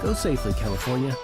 Go safely, California.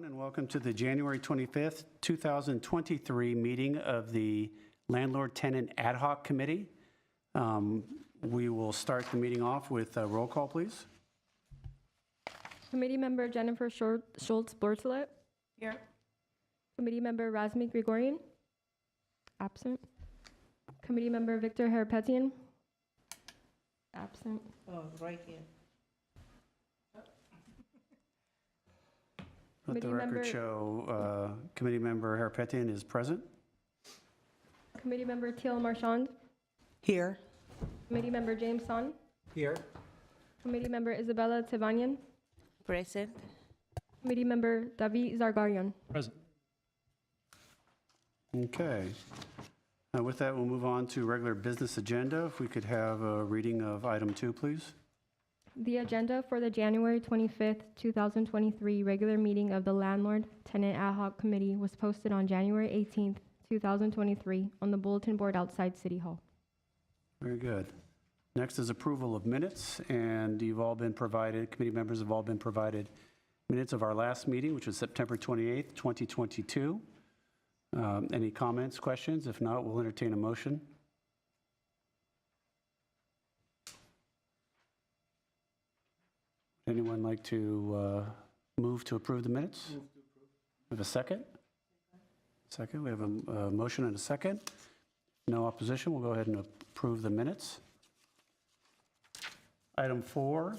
And welcome to the January 25th, 2023 meeting of the Landlord Tenant Ad Hoc Committee. We will start the meeting off with a roll call, please. Committee Member Jennifer Schultz-Bortolet. Here. Committee Member Razmik Grigorian. Absent. Committee Member Victor Herpetian. Absent. Oh, right here. Let the record show Committee Member Herpetian is present. Committee Member Teal Marchand. Here. Committee Member James Son. Here. Committee Member Isabella Tevanian. Present. Committee Member David Zargarian. Present. Okay. With that, we'll move on to regular business agenda. If we could have a reading of item 2, please. The agenda for the January 25th, 2023 regular meeting of the Landlord Tenant Ad Hoc Committee was posted on January 18th, 2023, on the bulletin board outside City Hall. Very good. Next is approval of minutes, and you've all been provided, committee members have all been provided minutes of our last meeting, which was September 28th, 2022. Any comments, questions? If not, we'll entertain a motion. Anyone like to move to approve the minutes? Move to approve. We have a second? Second. We have a motion and a second. No opposition. We'll go ahead and approve the minutes. Item 4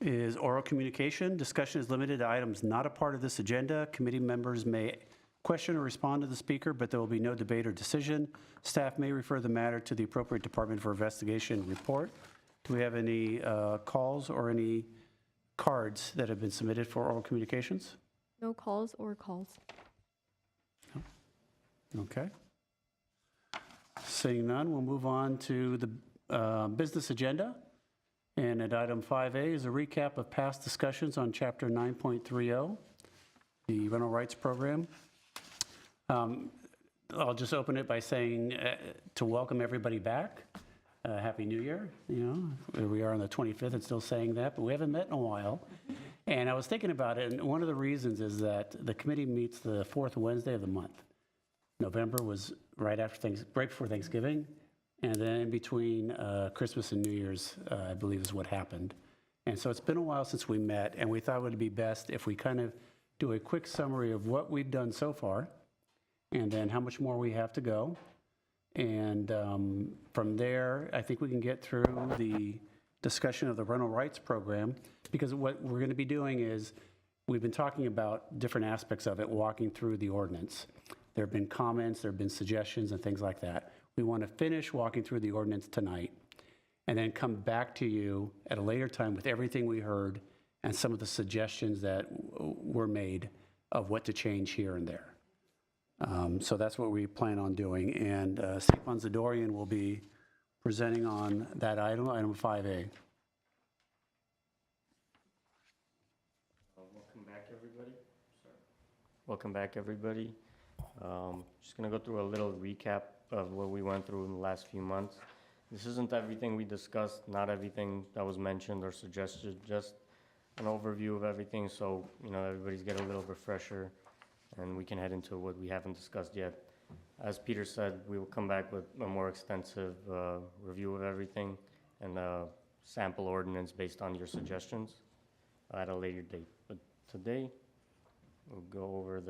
is oral communication. Discussion is limited to items not a part of this agenda. Committee members may question or respond to the speaker, but there will be no debate or decision. Staff may refer the matter to the appropriate department for investigation and report. Do we have any calls or any cards that have been submitted for oral communications? No calls or calls. Okay. Seeing none, we'll move on to the business agenda. And at item 5A is a recap of past discussions on Chapter 9.30, the rental rights program. I'll just open it by saying to welcome everybody back. Happy New Year. You know, we are on the 25th and still saying that, but we haven't met in a while. And I was thinking about it, and one of the reasons is that the committee meets the fourth Wednesday of the month. November was right before Thanksgiving, and then in between Christmas and New Year's, I believe is what happened. And so it's been a while since we met, and we thought it would be best if we kind of do a quick summary of what we've done so far, and then how much more we have to go. And from there, I think we can get through the discussion of the rental rights program, because what we're going to be doing is we've been talking about different aspects of it, walking through the ordinance. There have been comments, there have been suggestions and things like that. We want to finish walking through the ordinance tonight and then come back to you at a later time with everything we heard and some of the suggestions that were made of what to change here and there. So that's what we plan on doing. And Stepan Zadorian will be presenting on that item, item 5A. Welcome back, everybody. Welcome back, everybody. Just going to go through a little recap of what we went through in the last few months. This isn't everything we discussed, not everything that was mentioned or suggested, just an overview of everything so, you know, everybody's get a little refresher and we can head into what we haven't discussed yet. As Peter said, we will come back with a more extensive review of everything and a sample ordinance based on your suggestions at a later date. But today, we'll go over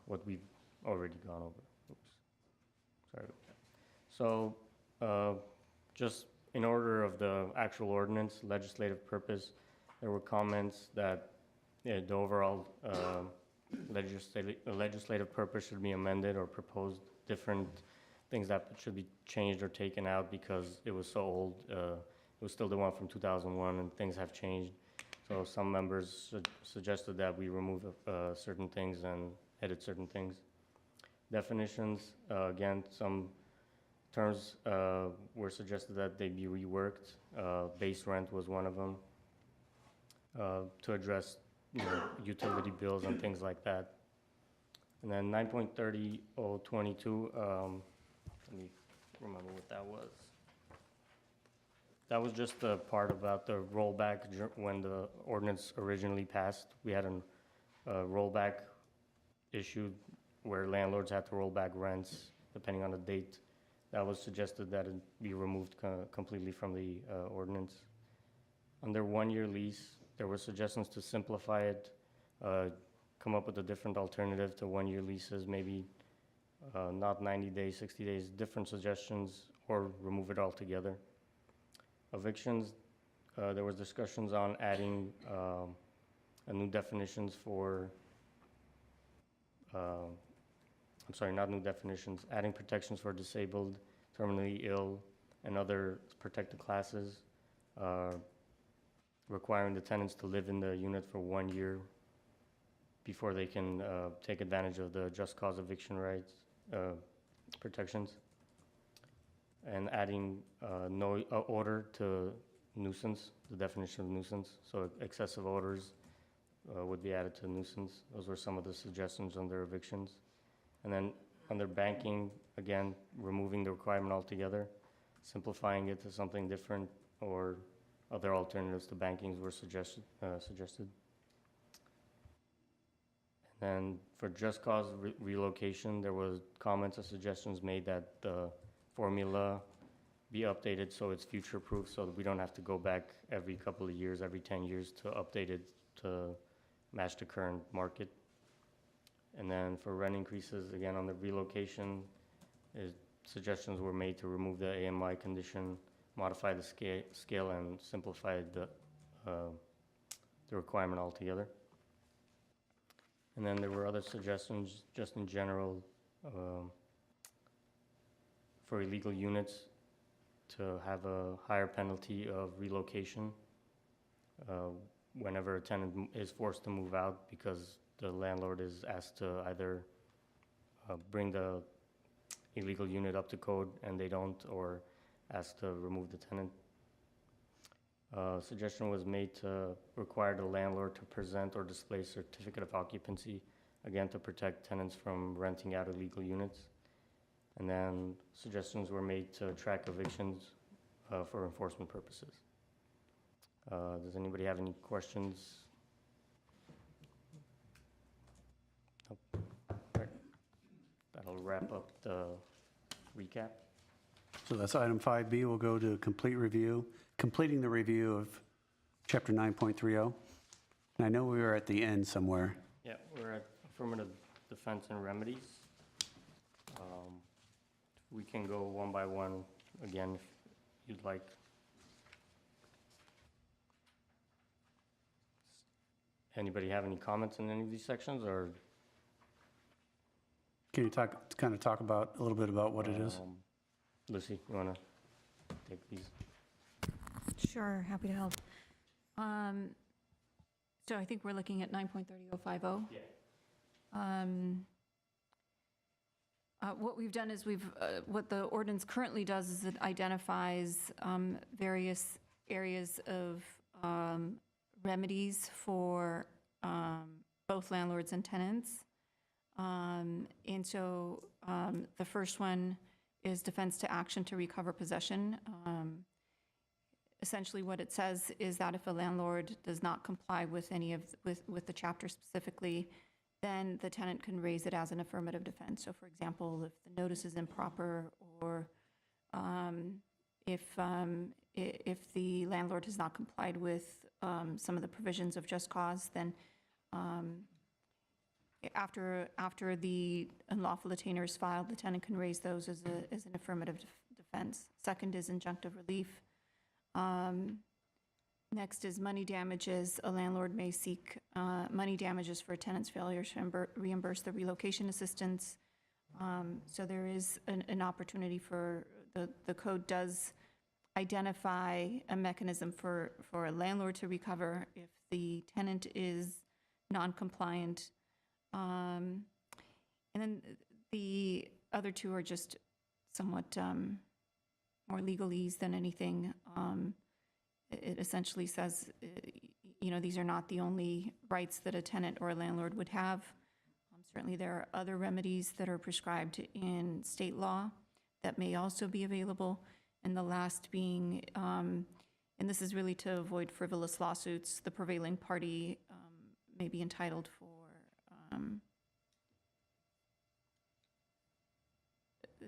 what we've already gone over. Oops. Sorry about that. So, just in order of the actual ordinance, legislative purpose, there were comments that the overall legislative purpose should be amended or proposed different things that should be changed or taken out because it was so old. It was still the one from 2001 and things have changed. So some members suggested that we remove certain things and edit certain things. Definitions, again, some terms were suggested that they be reworked. Base rent was one of them to address utility bills and things like that. And then 9.30.022, let me remember what that was. That was just the part about the rollback when the ordinance originally passed. We had a rollback issue where landlords had to roll back rents depending on the date. That was suggested that it be removed completely from the ordinance. Under one-year lease, there were suggestions to simplify it, come up with a different alternative to one-year leases, maybe not 90 days, 60 days, different suggestions, or remove it altogether. Evictions, there was discussions on adding a new definitions for, I'm sorry, not new definitions, adding protections for disabled, terminally ill, and other protected classes, requiring the tenants to live in the unit for 1 year before they can take advantage of the just cause eviction rights protections, and adding no odor to nuisance, the definition of nuisance. So excessive odors would be added to nuisance. Those were some of the suggestions under evictions. And then under banking, again, removing the requirement altogether, simplifying it to something different, or other alternatives to bankings were suggested. And then for just cause relocation, there was comments and suggestions made that the formula be updated so it's future-proof, so that we don't have to go back every couple of years, every 10 years to update it to match the current market. And then for rent increases, again, on the relocation, suggestions were made to remove the AMI condition, modify the scale, and simplify the requirement altogether. And then there were other suggestions, just in general, for illegal units to have a higher penalty of relocation whenever a tenant is forced to move out because the landlord is asked to either bring the illegal unit up to code and they don't, or asked to remove the tenant. Suggestion was made to require the landlord to present or display certificate of occupancy, again to protect tenants from renting out illegal units. And then suggestions were made to track evictions for enforcement purposes. Does anybody have any questions? Nope. All right. That'll wrap up the recap. So that's item 5B. We'll go to completing the review of Chapter 9.30. And I know we were at the end somewhere. Yeah, we're at affirmative defense and remedies. We can go one by one again if you'd like. Anybody have any comments in any of these sections, or? Can you talk about a little bit about what it is? Lucy, you want to take these? Sure, happy to help. So I think we're looking at 9.30050. Yeah. What we've done is what the ordinance currently does is it identifies various areas of remedies for both landlords and tenants. And so the first one is defense to action to recover possession. Essentially what it says is that if a landlord does not comply with any of, with the chapter specifically, then the tenant can raise it as an affirmative defense. So for example, if the notice is improper, or if the landlord has not complied with some of the provisions of just cause, then after the unlawful detainer is filed, the tenant can raise those as an affirmative defense. Second is injunctive relief. Next is money damages. A landlord may seek money damages for a tenant's failure to reimburse the relocation assistance. So there is an opportunity for, the code does identify a mechanism for a landlord to recover if the tenant is non-compliant. And then the other two are just somewhat more legalese than anything. It essentially says, these are not the only rights that a tenant or a landlord would have. Certainly there are other remedies that are prescribed in state law that may also be available. And the last being, and this is really to avoid frivolous lawsuits, the prevailing party may be entitled for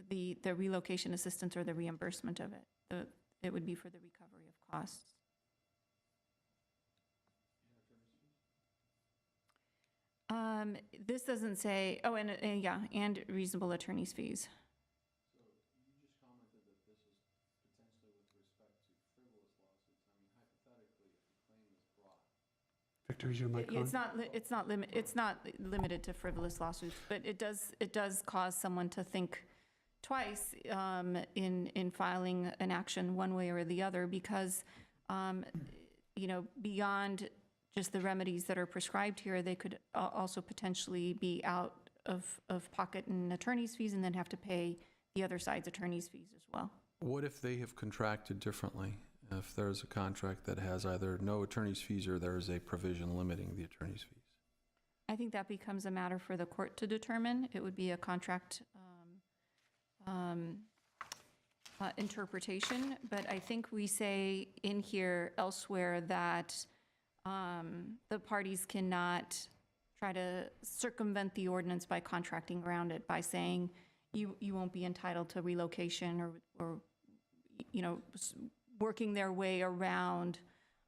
the relocation assistance or the reimbursement of it. It would be for the recovery of costs. This doesn't say, and reasonable attorney's fees. So you just commented that this is potentially with respect to frivolous lawsuits. I mean, hypothetically, if the claim is brought. Victor, is your mic on? It's not limited to frivolous lawsuits, but it does cause someone to think twice in filing an action one way or the other, because beyond just the remedies that are prescribed here, they could also potentially be out of pocket in attorney's fees and then have to pay the other side's attorney's fees as well. What if they have contracted differently? If there's a contract that has either no attorney's fees or there is a provision limiting the attorney's fees? I think that becomes a matter for the court to determine. It would be a contract interpretation, but I think we say in here elsewhere that the parties cannot try to circumvent the ordinance by contracting around it, by saying you won't be entitled to relocation or working their way around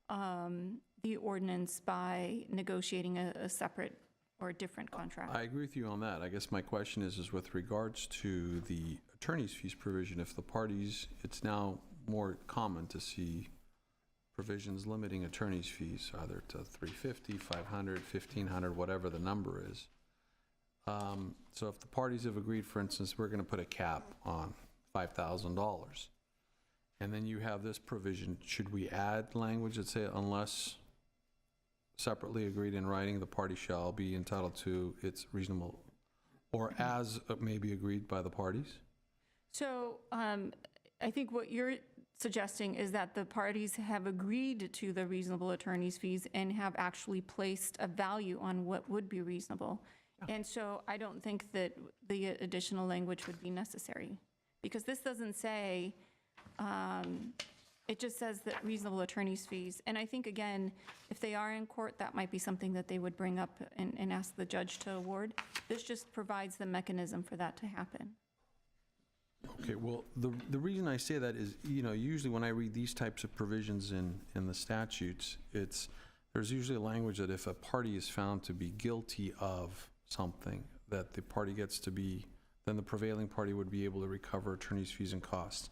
the ordinance by negotiating a separate or a different contract. I agree with you on that. I guess my question is with regards to the attorney's fees provision, if the parties, it's now more common to see provisions limiting attorney's fees, either to $350, $500, $1,500, whatever the number is. So if the parties have agreed, for instance, we're going to put a cap on $5,000, and then you have this provision, should we add language that say unless separately agreed in writing, the party shall be entitled to its reasonable, or as may be agreed by the parties? So I think what you're suggesting is that the parties have agreed to the reasonable attorney's fees and have actually placed a value on what would be reasonable. And so I don't think that the additional language would be necessary, because this doesn't say, it just says that reasonable attorney's fees. And I think, again, if they are in court, that might be something that they would bring up and ask the judge to award. This just provides the mechanism for that to happen. Okay, well, the reason I say that is, usually when I read these types of provisions in the statutes, there's usually a language that if a party is found to be guilty of something, that the party gets to be, then the prevailing party would be able to recover attorney's fees and costs.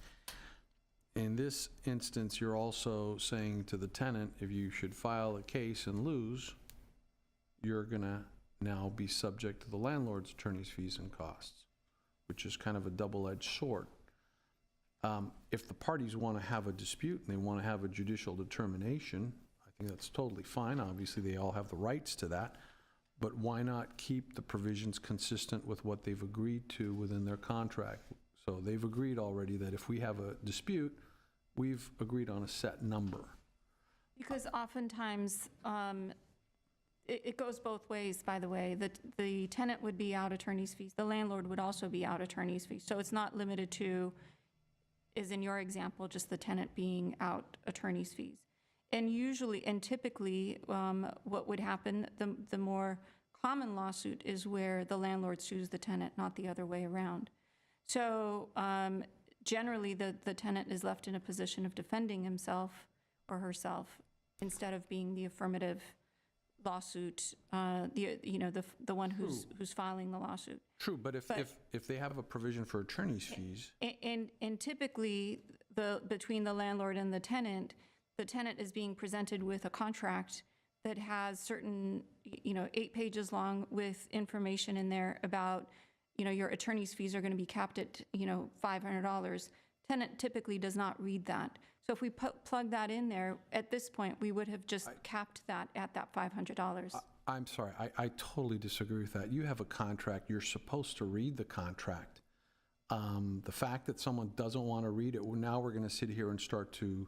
In this instance, you're also saying to the tenant, if you should file a case and lose, you're gonna now be subject to the landlord's attorney's fees and costs, which is kind of a double-edged sword. If the parties want to have a dispute and they want to have a judicial determination, I think that's totally fine. Obviously, they all have the rights to that. But why not keep the provisions consistent with what they've agreed to within their contract? So they've agreed already that if we have a dispute, we've agreed on a set number. Because oftentimes, it goes both ways, by the way. The tenant would be out attorney's fees. The landlord would also be out attorney's fees. So it's not limited to, as in your example, just the tenant being out attorney's fees. And usually, and typically, what would happen, the more common lawsuit is where the landlord sues the tenant, not the other way around. So generally, the tenant is left in a position of defending himself or herself instead of being the affirmative lawsuit, the one who's filing the lawsuit. True, but if they have a provision for attorney's fees, And typically, between the landlord and the tenant is being presented with a contract that has certain, 8 pages long with information in there about, your attorney's fees are going to be capped at, $500. Tenant typically does not read that. So if we plug that in there, at this point, we would have just capped that at that $500. I'm sorry, I totally disagree with that. You have a contract, you're supposed to read the contract. The fact that someone doesn't want to read it, now we're going to sit here and start to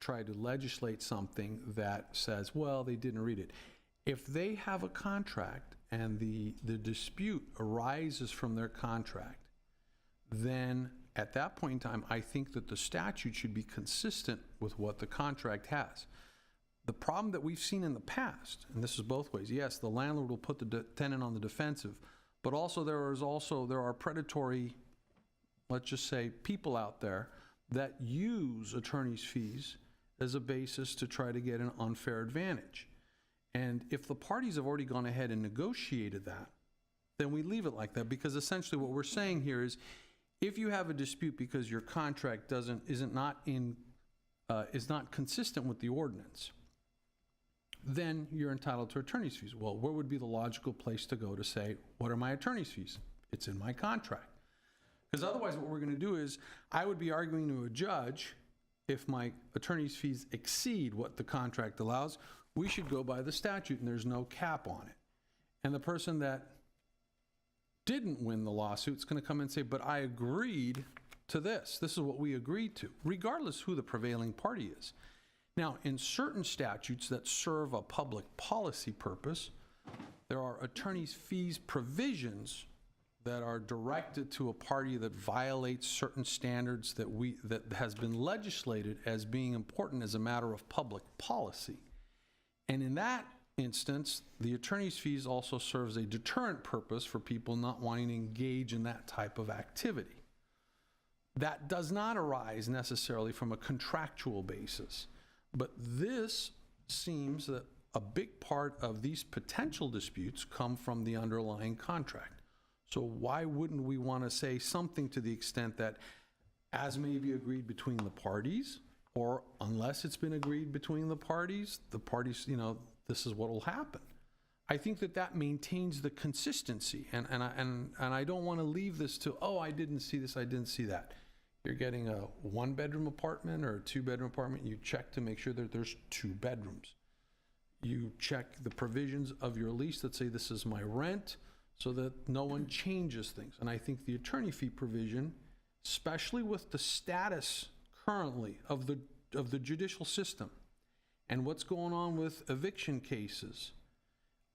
try to legislate something that says, well, they didn't read it. If they have a contract and the dispute arises from their contract, then at that point in time, I think that the statute should be consistent with what the contract has. The problem that we've seen in the past, and this is both ways, yes, the landlord will put the tenant on the defensive, but also there are predatory, let's just say, people out there that use attorney's fees as a basis to try to get an unfair advantage. And if the parties have already gone ahead and negotiated that, then we leave it like that, because essentially what we're saying here is, if you have a dispute because your contract is not consistent with the ordinance, then you're entitled to attorney's fees. Well, where would be the logical place to go to say, what are my attorney's fees? It's in my contract. Because otherwise what we're going to do is, I would be arguing to a judge, if my attorney's fees exceed what the contract allows, we should go by the statute and there's no cap on it. And the person that didn't win the lawsuit is going to come and say, but I agreed to this. This is what we agreed to, regardless who the prevailing party is. Now, in certain statutes that serve a public policy purpose, there are attorney's fees provisions that are directed to a party that violates certain standards that has been legislated as being important as a matter of public policy. And in that instance, the attorney's fees also serves a deterrent purpose for people not wanting to engage in that type of activity. That does not arise necessarily from a contractual basis, but this seems that a big part of these potential disputes come from the underlying contract. So why wouldn't we want to say something to the extent that, as may be agreed between the parties, or unless it's been agreed between the parties, this is what will happen. I think that maintains the consistency, and I don't want to leave this to, oh, I didn't see this, I didn't see that. You're getting a 1-bedroom apartment or a 2-bedroom apartment, you check to make sure that there's 2 bedrooms. You check the provisions of your lease that say this is my rent, so that no one changes things. And I think the attorney fee provision, especially with the status currently of the judicial system and what's going on with eviction cases,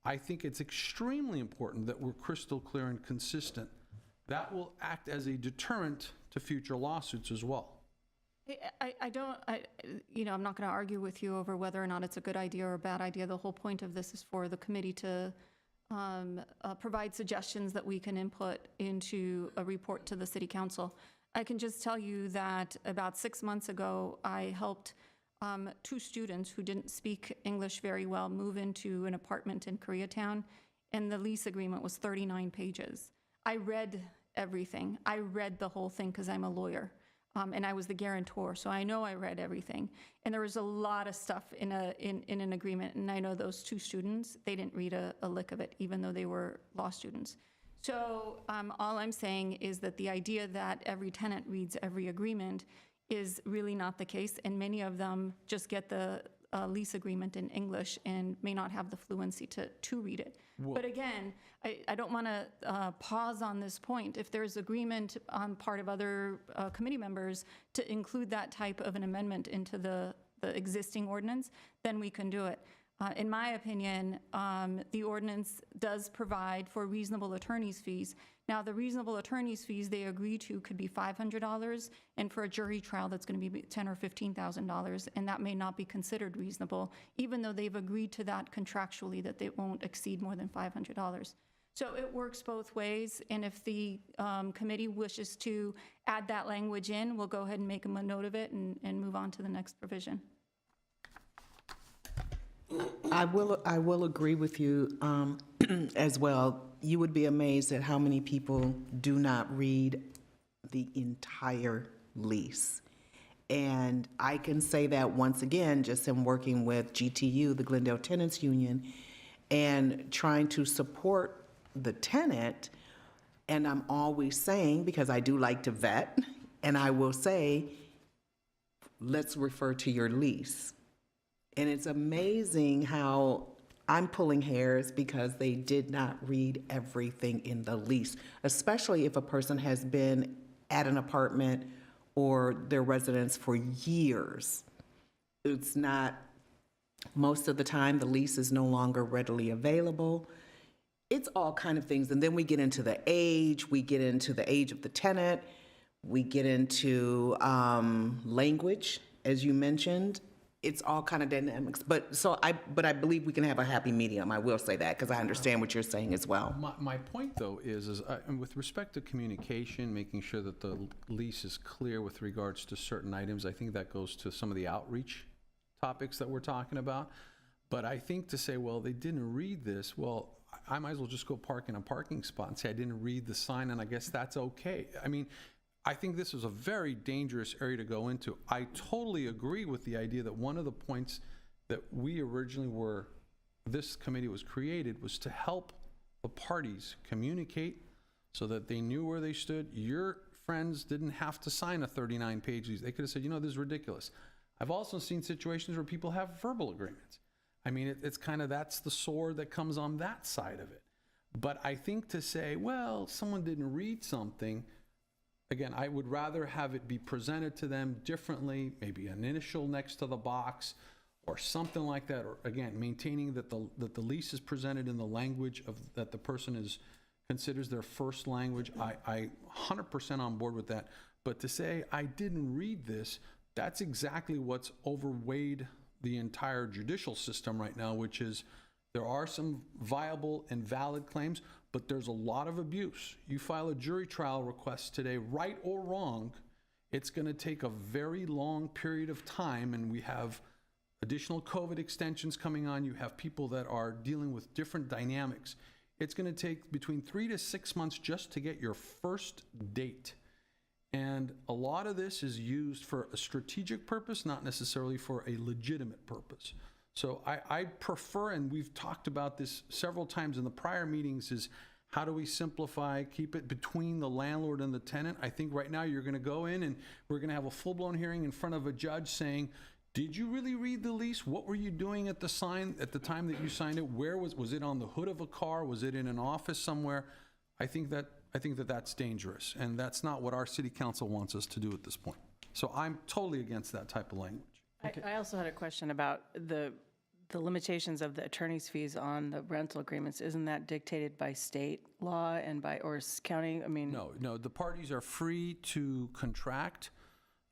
I think it's extremely important that we're crystal clear and consistent. That will act as a deterrent to future lawsuits as well. I'm not going to argue with you over whether or not it's a good idea or a bad idea. The whole point of this is for the committee to provide suggestions that we can input into a report to the city council. I can just tell you that about 6 months ago, I helped 2 students who didn't speak English very well move into an apartment in Koreatown, and the lease agreement was 39 pages. I read everything. I read the whole thing because I'm a lawyer. And I was the guarantor, so I know I read everything. And there was a lot of stuff in an agreement, and I know those 2 students, they didn't read a lick of it, even though they were law students. So all I'm saying is that the idea that every tenant reads every agreement is really not the case, and many of them just get the lease agreement in English and may not have the fluency to read it. Well, but again, I don't want to pause on this point. If there's agreement on part of other committee members to include that type of an amendment into the existing ordinance, then we can do it. In my opinion, the ordinance does provide for reasonable attorney's fees. Now, the reasonable attorney's fees they agree to could be $500, and for a jury trial, that's going to be $10,000 or $15,000, and that may not be considered reasonable, even though they've agreed to that contractually, that they won't exceed more than $500. So it works both ways, and if the committee wishes to add that language in, we'll go ahead and make a note of it and move on to the next provision. I will agree with you as well. You would be amazed at how many people do not read the entire lease. And I can say that once again, just in working with GTU, the Glendale Tenants Union, and trying to support the tenant. And I'm always saying, because I do like to vet, and I will say, let's refer to your lease. And it's amazing how I'm pulling hairs because they did not read everything in the lease, especially if a person has been at an apartment or their residence for years. It's not, most of the time, the lease is no longer readily available. It's all kind of things. And then we get into the age of the tenant, we get into language, as you mentioned. It's all kind of dynamics, but I believe we can have a happy medium. I will say that because I understand what you're saying as well. My point, though, is and with respect to communication, making sure that the lease is clear with regards to certain items, I think that goes to some of the outreach topics that we're talking about. But I think to say, well, they didn't read this, well, I might as well just go park in a parking spot and say I didn't read the sign, and I guess that's okay. I mean, I think this is a very dangerous area to go into. I totally agree with the idea that one of the points that we originally this committee was created was to help the parties communicate so that they knew where they stood. Your friends didn't have to sign a 39-page lease. They could have said, this is ridiculous. I've also seen situations where people have verbal agreements. I mean, it's kind of, that's the sword that comes on that side of it. But I think to say, well, someone didn't read something, again, I would rather have it be presented to them differently, maybe an initial next to the box, or something like that, or again, maintaining that the lease is presented in the language that the person considers their first language. I 100% on board with that. But to say, I didn't read this, that's exactly what's overweighed the entire judicial system right now, which is there are some viable and valid claims, but there's a lot of abuse. You file a jury trial request today, right or wrong, it's going to take a very long period of time, and we have additional COVID extensions coming on. You have people that are dealing with different dynamics. It's going to take between 3 to 6 months just to get your first date. And a lot of this is used for a strategic purpose, not necessarily for a legitimate purpose. So I prefer, and we've talked about this several times in the prior meetings, is how do we simplify, keep it between the landlord and the tenant? I think right now you're going to go in and we're going to have a full-blown hearing in front of a judge saying, did you really read the lease? What were you doing at the time that you signed it? Where was it on the hood of a car? Was it in an office somewhere? I think that that's dangerous, and that's not what our city council wants us to do at this point. So I'm totally against that type of language. I also had a question about the limitations of the attorney's fees on the rental agreements. Isn't that dictated by state law and or county? I mean, No, the parties are free to contract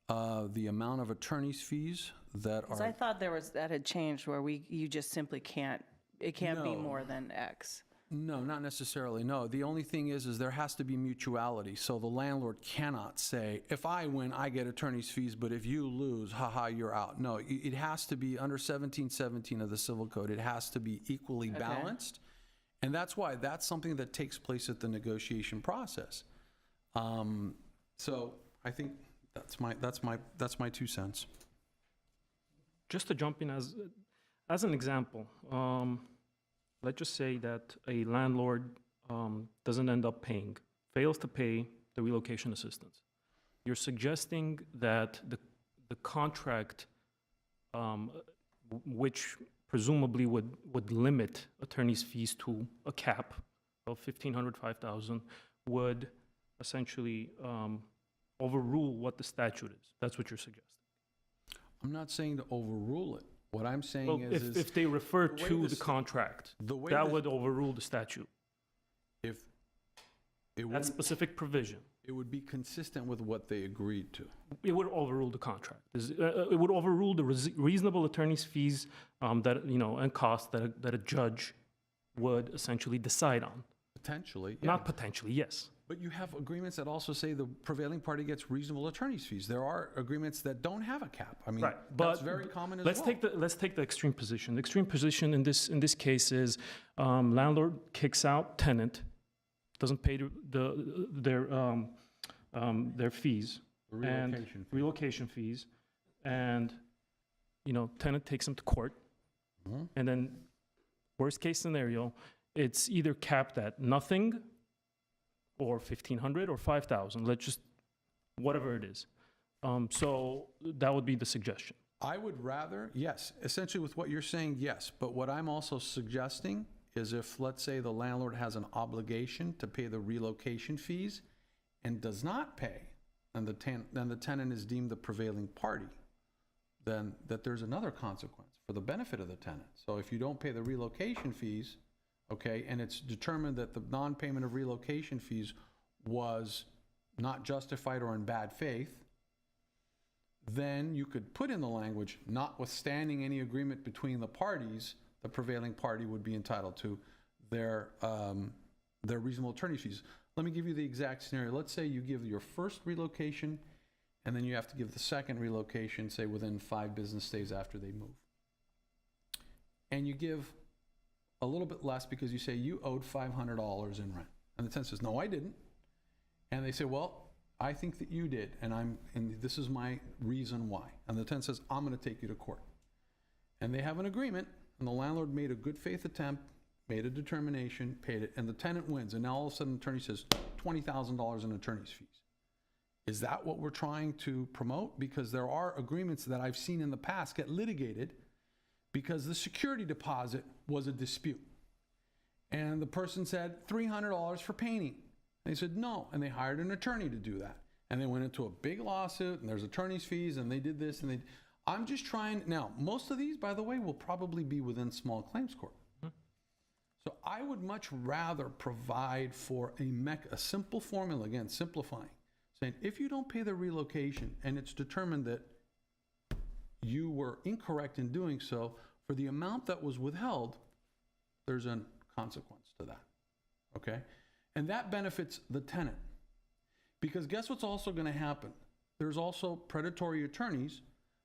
the amount of attorney's fees that because are. I thought that had changed where you just simply can't, it can't be No. more than X. No, not necessarily. No, the only thing is there has to be mutuality. So the landlord cannot say, if I win, I get attorney's fees, but if you lose, haha, you're out. No, it has to be under 1717 of the Civil Code. It has to be equally balanced. And that's why that's something that takes place at the negotiation process. So I think that's my 2 cents. Just to jump in as an example, let's just say that a landlord doesn't end up fails to pay the relocation assistance. You're suggesting that the contract, which presumably would limit attorney's fees to a cap of $1,500, $5,000, would essentially overrule what the statute is. That's what you're suggesting. I'm not saying to overrule it. What I'm saying Well, is if they refer the way to this- the contract, the way that this- would overrule the statute. if it That would, specific provision. it would be consistent with what they agreed to. It would overrule the contract. It would overrule the reasonable attorney's fees that, and costs that a judge would essentially decide on. Potentially, yeah. Not potentially, yes. But you have agreements that also say the prevailing party gets reasonable attorney's fees. There are agreements that don't have a cap. I mean, Right, that's but very common as let's well. let's take the extreme position. The extreme position in this case is landlord kicks out tenant, doesn't pay their fees and relocation fees, and tenant takes them to court, and then worst case scenario, it's either capped at nothing or 1,500 or 5,000. Let's just whatever it is. So that would be the suggestion. I would rather, yes, essentially with what you're saying, yes. But what I'm also suggesting is if, let's say, the landlord has an obligation to pay the relocation fees and does not pay, and then the tenant is deemed the prevailing party, then that there's another consequence for the benefit of the tenant. So if you don't pay the relocation fees, okay, and it's determined that the non-payment of relocation fees was not justified or in bad faith, then you could put in the language, notwithstanding any agreement between the parties, the prevailing party would be entitled to their reasonable attorney fees. Let me give you the exact scenario. Let's say you give your first relocation, and then you have to give the second relocation, say within 5 business days after they move. And you give a little bit less because you say you owed $500 in rent. And the tenant says, no, I didn't. And they say, well, I think that you did, and this is my reason why. And the tenant says, I'm going to take you to court. And they have an agreement, and the landlord made a good faith attempt, made a determination, paid it, and the tenant wins. And now all of a sudden the attorney says $20,000 in attorney's fees. Is that what we're trying to promote? Because there are agreements that I've seen in the past get litigated because the security deposit was a dispute. And the person said $300 for painting. And they said no, and they hired an attorney to do that. And they went into a big lawsuit, and there's attorney's fees, and they did this, and I'm just trying, now, most of these, by the way, will probably be within small claims court. So I would much rather provide for a simple formula, again, simplifying, saying if you don't pay the relocation and it's determined that you were incorrect in doing so, for the amount that was withheld, there's a consequence to that, okay? And that benefits the tenant. Because guess what's also gonna happen? There's also predatory attorneys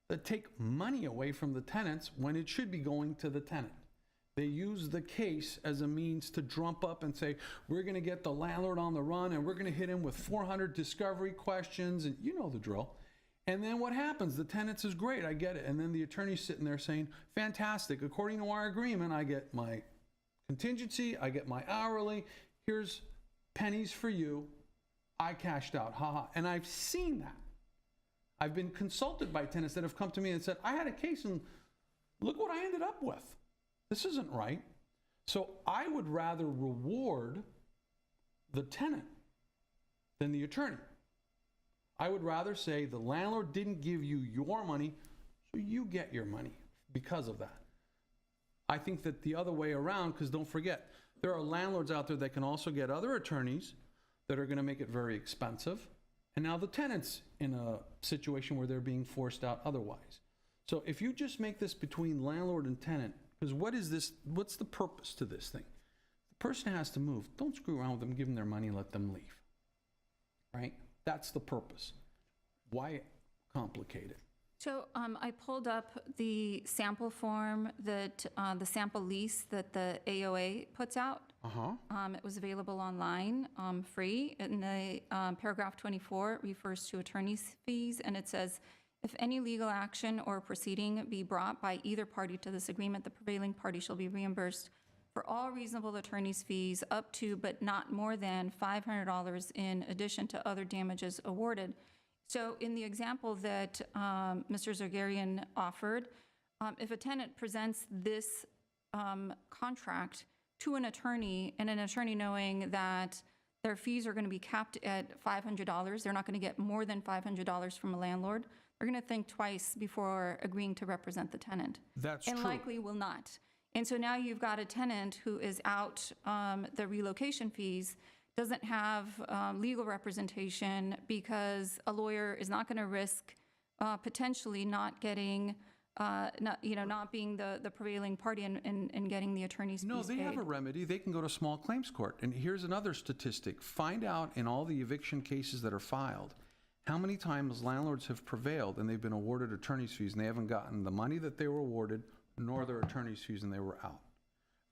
that take money away from the tenants when it should be going to the tenant. They use the case as a means to drum up and say, we're gonna get the landlord on the run and we're gonna hit him with 400 discovery questions, and you know the drill. And then what happens? The tenants is great, I get it. And then the attorney's sitting there saying, fantastic, according to our agreement, I get my contingency, I get my hourly, here's pennies for you, I cashed out, haha. And I've seen that. I've been consulted by tenants that have come to me and said, I had a case and look what I ended up with. This isn't right. So I would rather reward the tenant than the attorney. I would rather say the landlord didn't give you your money, so you get your money because of that. I think that the other way around, because don't forget, there are landlords out there that can also get other attorneys that are going to make it very expensive. And now the tenant's in a situation where they're being forced out otherwise. So if you just make this between landlord and tenant, because what is this, what's the purpose to this thing? The person has to move. Don't screw around with them, give them their money, let them leave. Right? That's the purpose. Why complicate it? So I pulled up the sample form that, the sample lease that the AOA puts out. It was available online, free. And the paragraph 24 refers to attorney's fees, and it says, if any legal action or proceeding be brought by either party to this agreement, the prevailing party shall be reimbursed for all reasonable attorney's fees up to but not more than $500 in addition to other damages awarded. So in the example that Mr. Zergarian offered, if a tenant presents this contract to an attorney, and an attorney knowing that their fees are going to be capped at $500, they're not going to get more than $500 from a landlord, they're going to think twice before agreeing to represent the tenant. That's and true. likely will not. And so now you've got a tenant who is out the relocation fees, doesn't have legal representation because a lawyer is not going to risk potentially not getting, not being the prevailing party and getting the attorney's fees No, they have paid. a remedy. They can go to small claims court. And here's another statistic. Find out in all the eviction cases that are filed, how many times landlords have prevailed and they've been awarded attorney's fees and they haven't gotten the money that they were awarded nor their attorney's fees and they were out.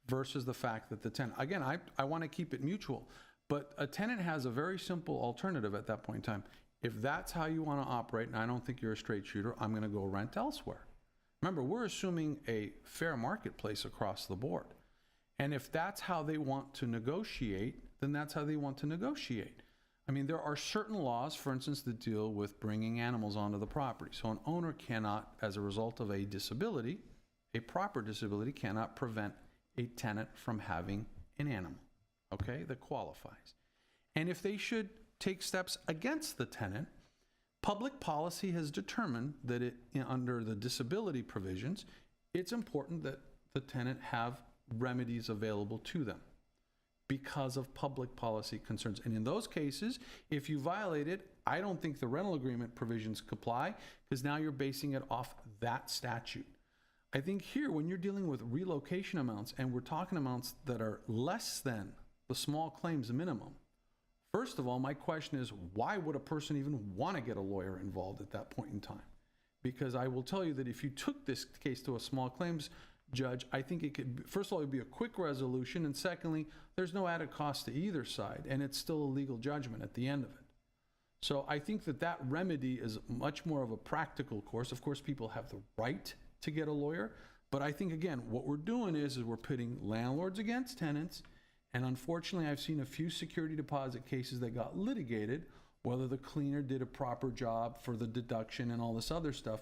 Versus the fact that the tenant, again, I want to keep it mutual, but a tenant has a very simple alternative at that point in time. If that's how you want to operate, and I don't think you're a straight shooter, I'm going to go rent elsewhere. Remember, we're assuming a fair marketplace across the board. And if that's how they want to negotiate, then that's how they want to negotiate. I mean, there are certain laws, for instance, that deal with bringing animals onto the property. So an owner cannot, as a result of a disability, a proper disability, cannot prevent a tenant from having an animal, okay, that qualifies. And if they should take steps against the tenant, public policy has determined that under the disability provisions, it's important that the tenant have remedies available to them because of public policy concerns. And in those cases, if you violate it, I don't think the rental agreement provisions comply because now you're basing it off that statute. I think here, when you're dealing with relocation amounts, and we're talking amounts that are less than the small claims minimum, first of all, my question is, why would a person even want to get a lawyer involved at that point in time? Because I will tell you that if you took this case to a small claims judge, I think it could, first of all, it'd be a quick resolution, and secondly, there's no added cost to either side, and it's still a legal judgment at the end of it. So I think that that remedy is much more of a practical course. Of course, people have the right to get a lawyer, but I think, again, what we're doing is we're pitting landlords against tenants, and unfortunately, I've seen a few security deposit cases that got litigated, whether the cleaner did a proper job for the deduction and all this other stuff,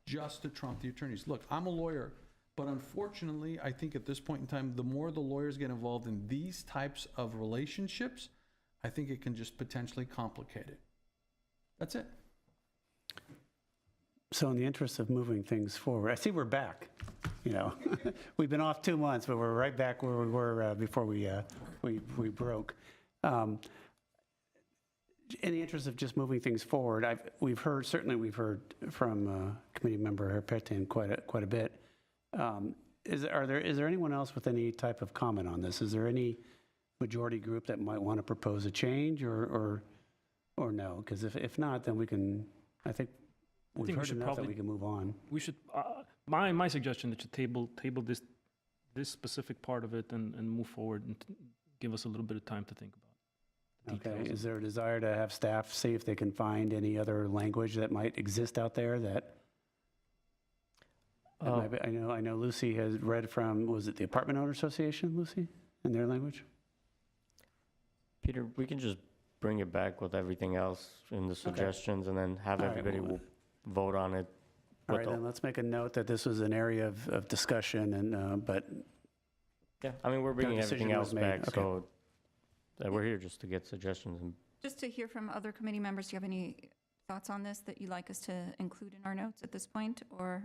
just to trump the attorneys. Look, I'm a lawyer, but unfortunately, I think at this point in time, the more the lawyers get involved in these types of relationships, I think it can just potentially complicate it. That's it. So in the interest of moving things forward, I see we're back, you know. We've been off 2 months, but we're right back where we were before we broke. In the interest of just moving things forward, we've heard from committee member Herpetin quite a bit. Is there anyone else with any type of comment on this? Is there any majority group that might want to propose a change or no? Because if not, then I think we've heard enough that we can move on. We should, my suggestion is to table this specific part of it and move forward and give us a little bit of time to think about the Okay, details. is there a desire to have staff see if they can find any other language that might exist out there that I know Lucy has read from, was it the Apartment Owner Association, Lucy, in their language? Peter, we can just bring it back with everything else in the suggestions and then have All right, everybody well, will vote on it. All with right, then let's make a note that this was an area of discussion but Yeah, I mean, we're bringing everything decision was else made. back, Okay. so we're here just to get suggestions. And Just to hear from other committee members, do you have any thoughts on this that you'd like us to include in our notes at this point or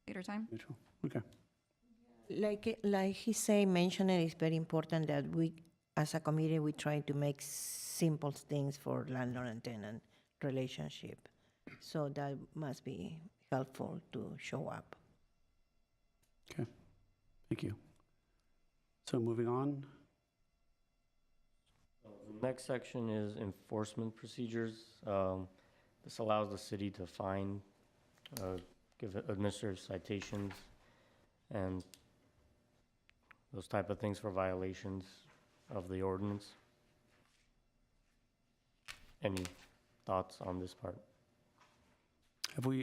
later time? neutral. Okay. Like he say, mentioning it's very important that we, as a committee, we try to make simple things for landlord and tenant relationship. So that must be helpful to show up. Thank you. So moving on. the next section is enforcement procedures. This allows the city to fine, give administrative citations, and those type of things for violations of the ordinance. Any thoughts on this part?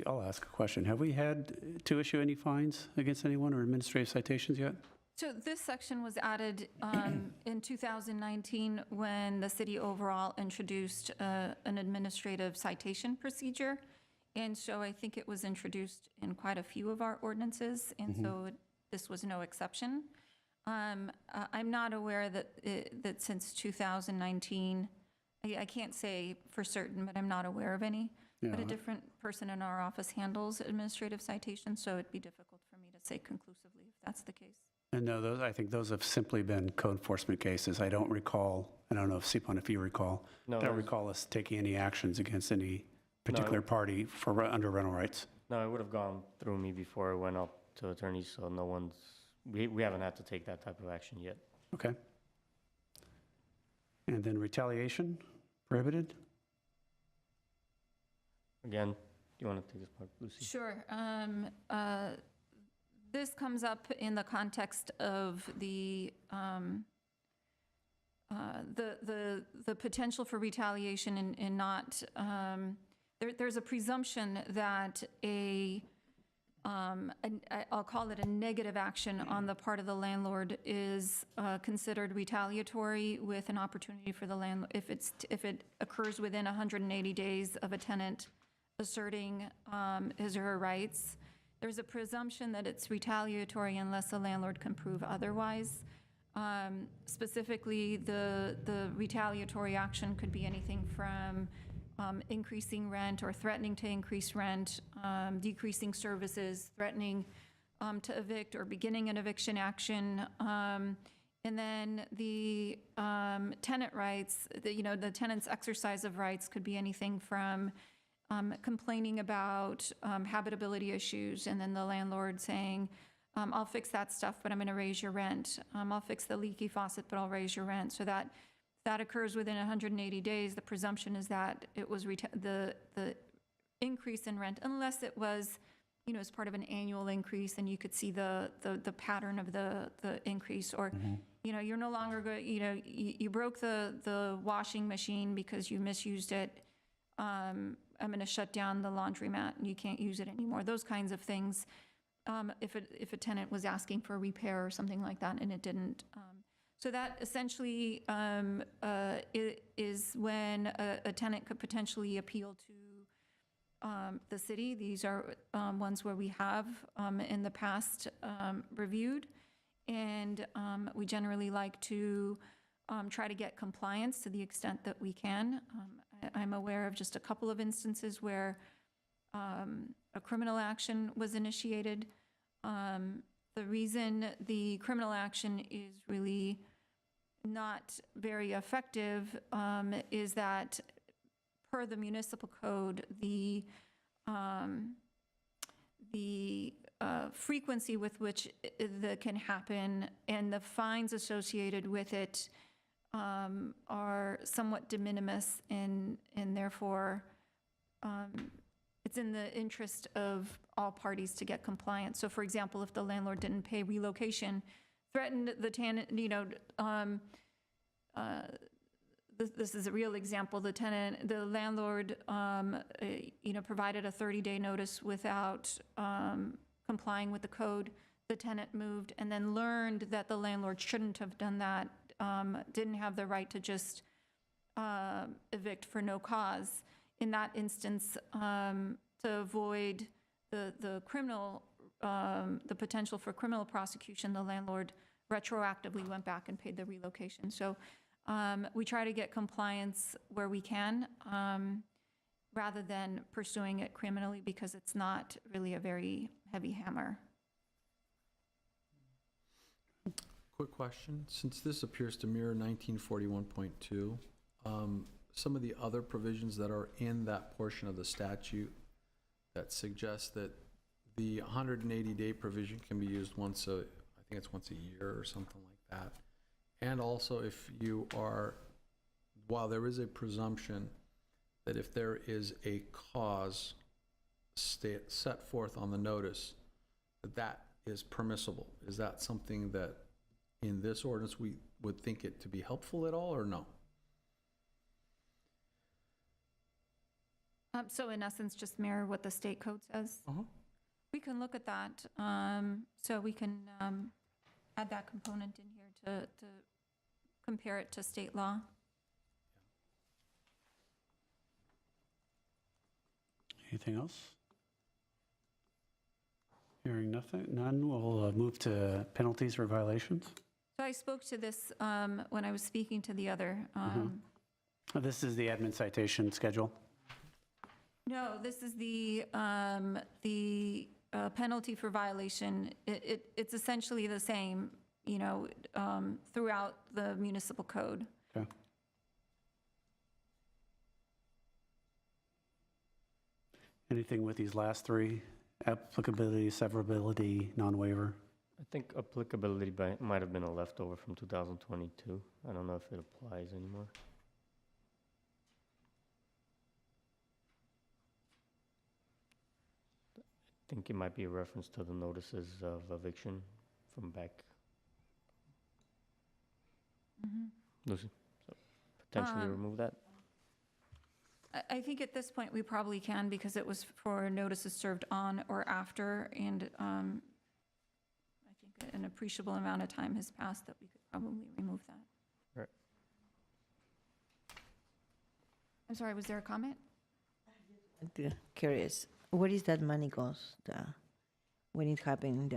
I'll ask a question. Have we had to issue any fines against anyone or administrative citations yet? So this section was added in 2019 when the city overall introduced an administrative citation procedure. And so I think it was introduced in quite a few of our ordinances, and so this was no exception. I'm not aware that since 2019, I can't say for certain, but I'm not aware of any. But a different person in our office handles administrative citations, so it'd be difficult for me to say conclusively if that's the case. And no, I think those have simply been code enforcement cases. I don't recall, I don't know if Sipon, if you recall, No, I don't recall us taking any actions against any particular party for under rental rights. No, it would have gone through me before it went up to attorneys, so no one's, we haven't had to take that type of action yet. Okay. And then retaliation prohibited? Again, do you want to take this part, Lucy? Sure. This comes up in the context of the potential for retaliation and not, there's a presumption that I'll call it a negative action on the part of the landlord is considered retaliatory with an opportunity for the landlord, if it occurs within 180 days of a tenant asserting his or her rights. There's a presumption that it's retaliatory unless the landlord can prove otherwise. Specifically, the retaliatory action could be anything from increasing rent or threatening to increase rent, decreasing services, threatening to evict or beginning an eviction action. And then the tenant rights, the tenant's exercise of rights could be anything from complaining about habitability issues, and then the landlord saying, I'll fix that stuff, but I'm going to raise your rent. I'll fix the leaky faucet, but I'll raise your rent. So that occurs within 180 days. The presumption is that it was the increase in rent, unless it was, as part of an annual increase, and you could see the pattern of the increase, or you're no longer good. You broke the washing machine because you misused it. I'm going to shut down the laundromat and you can't use it anymore. Those kinds of things. If a tenant was asking for a repair or something like that and it didn't. So that essentially is when a tenant could potentially appeal to the city. These are ones where we have in the past reviewed, and we generally like to try to get compliance to the extent that we can. I'm aware of just a couple of instances where a criminal action was initiated. The reason the criminal action is really not very effective is that per the municipal code, the frequency with which that can happen and the fines associated with it are somewhat de minimis, and therefore it's in the interest of all parties to get compliance. So for example, if the landlord didn't pay relocation, threatened the tenant, this is a real example, the landlord, provided a 30-day notice without complying with the code. The tenant moved and then learned that the landlord shouldn't have done that, didn't have the right to just evict for no cause. In that instance, to avoid the criminal, the potential for criminal prosecution, the landlord retroactively went back and paid the relocation. So we try to get compliance where we can, rather than pursuing it criminally, because it's not really a very heavy hammer. Quick question, since this appears to mirror 1941.2, some of the other provisions that are in that portion of the statute that suggest that the 180-day provision can be used once a year or something like that. And also if you are, while there is a presumption that if there is a cause set forth on the notice, that is permissible. Is that something that in this ordinance we would think it to be helpful at all, or no? So in essence, just mirror what the state code says. We can look at that. So we can add that component in here to compare it to state law. Anything else? Hearing none, we'll move to penalties for violations. So I spoke to this when I was speaking to the other. This is the admin citation schedule. No, this is the penalty for violation. It's essentially the same, throughout the municipal code. Okay. Anything with these last three? Applicability, severability, non-waiver? I think applicability might have been a leftover from 2022. I don't know if it applies anymore. I think it might be a reference to the notices of eviction from back. Lucy, so potentially remove that? I think at this point we probably can, because it was for notices served on or after, and I think an appreciable amount of time has passed that we could probably remove that. Right. I'm sorry, was there a comment? Curious, where is that money goes, when it happened,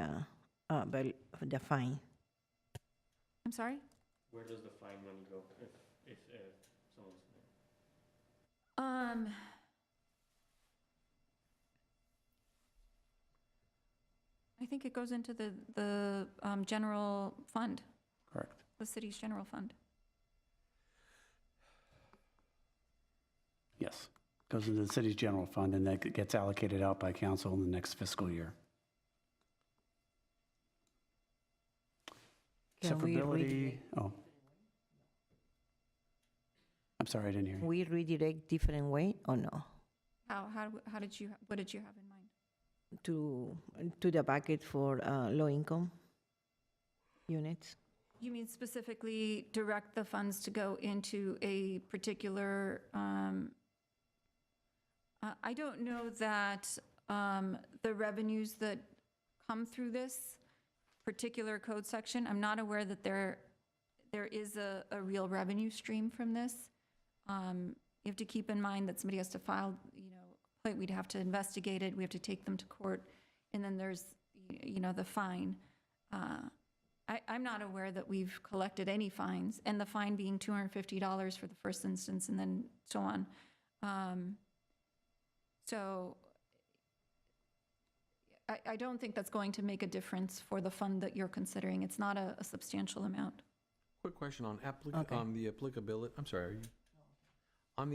the fine? I'm sorry? Where does the fine money go if someone's... I think it goes into the general fund, Correct. the city's general fund. Yes. Goes into the city's general fund, and that gets allocated out by council in the next fiscal year. Can we Severability, oh. I'm sorry, I didn't hear you. We redirect different way or no? What did you have in mind? To the bucket for low income units? You mean specifically direct the funds to go into a particular, I don't know that the revenues that come through this particular code section, I'm not aware that there is a real revenue stream from this. You have to keep in mind that somebody has to file, complaint, we'd have to investigate it, we have to take them to court, and then there's, the fine. I'm not aware that we've collected any fines, and the fine being $250 for the first instance, and then so on. So, I don't think that's going to make a difference for the fund that you're considering. It's not a substantial amount. Quick question on Okay. on the applicability, I'm sorry, are you? On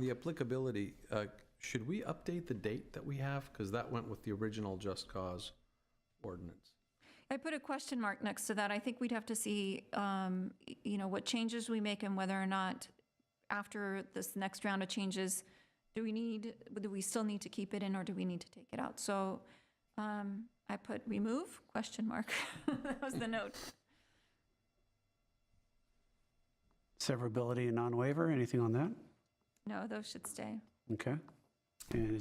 the applicability, should we update the date that we have? Because that went with the original Just Cause ordinance. I put a question mark next to that. I think we'd have to see, what changes we make and whether or not after this next round of changes, do we still need to keep it in or do we need to take it out? So I put remove, question mark. That was the note. Severability and non-waiver, anything on that? No, those should stay. Okay. And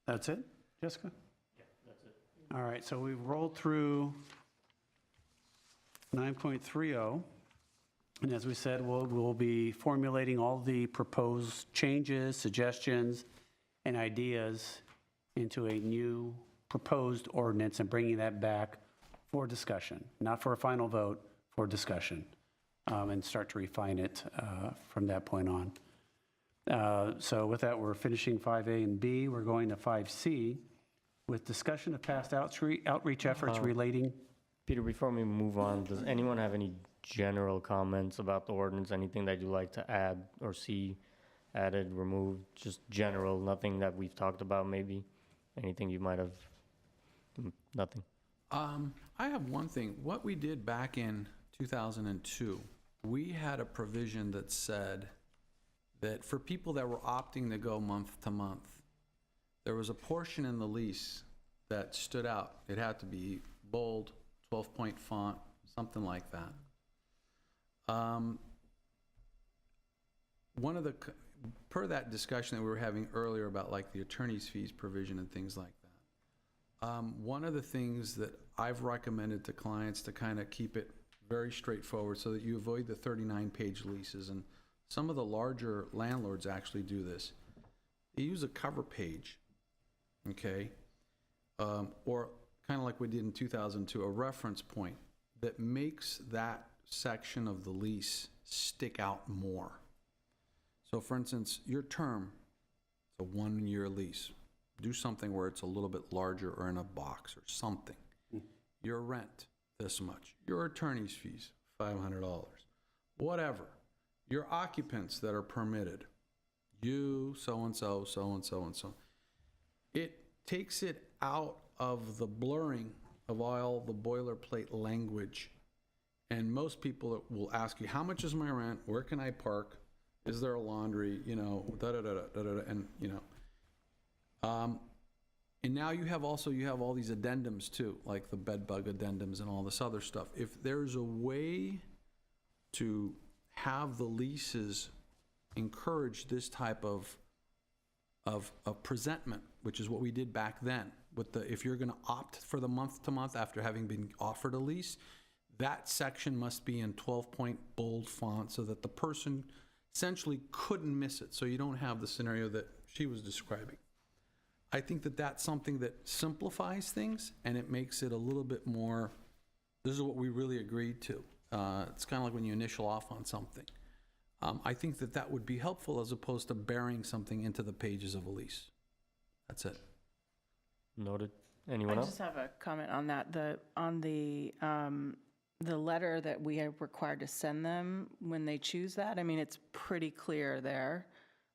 that's it, Jessica? Yeah, that's it. All right, so we've rolled through 9.30. And as we said, we'll be formulating all the proposed changes, suggestions, and ideas into a new proposed ordinance and bringing that back for discussion, not for a final vote, for discussion, and start to refine it from that point on. So with that, we're finishing 5A and B. We're going to 5C with discussion of past outreach efforts relating. Peter, before we move on, does anyone have any general comments about the ordinance? Anything that you'd like to add or see added, removed? Just general, nothing that we've talked about maybe? Anything you might have? Nothing. I have one thing. What we did back in 2002, we had a provision that said that for people that were opting to go month to month, there was a portion in the lease that stood out. It had to be bold, 12-point font, something like that. Per that discussion that we were having earlier about like the attorney's fees provision and things like that, one of the things that I've recommended to clients to kind of keep it very straightforward so that you avoid the 39-page leases, and some of the larger landlords actually do this. They use a cover page, okay? Or kind of like we did in 2002, a reference point that makes that section of the lease stick out more. So for instance, your term, it's a 1-year lease. Do something where it's a little bit larger or in a box or something. Your rent, this much. Your attorney's fees, $500. Whatever. Your occupants that are permitted, you, so-and-so, so-and-so, and so. It takes it out of the blurring of all the boilerplate language. And most people will ask you, how much is my rent? Where can I park? Is there a laundry? Da-da-da-da-da-da, and, and now you have all these addendums too, like the bed bug addendums and all this other stuff. If there's a way to have the leases encourage this type of presentment, which is what we did back then, with if you're gonna opt for the month to month after having been offered a lease, that section must be in 12-point bold font so that the person essentially couldn't miss it, so you don't have the scenario that she was describing. I think that that's something that simplifies things and it makes it a little bit more, this is what we really agreed to. It's kind of like when you initial off on something. I think that that would be helpful as opposed to burying something into the pages of a lease. That's it. Noted. Anyone I else? just have a comment on that. The letter that we are required to send them when they choose that, I mean, it's pretty clear there.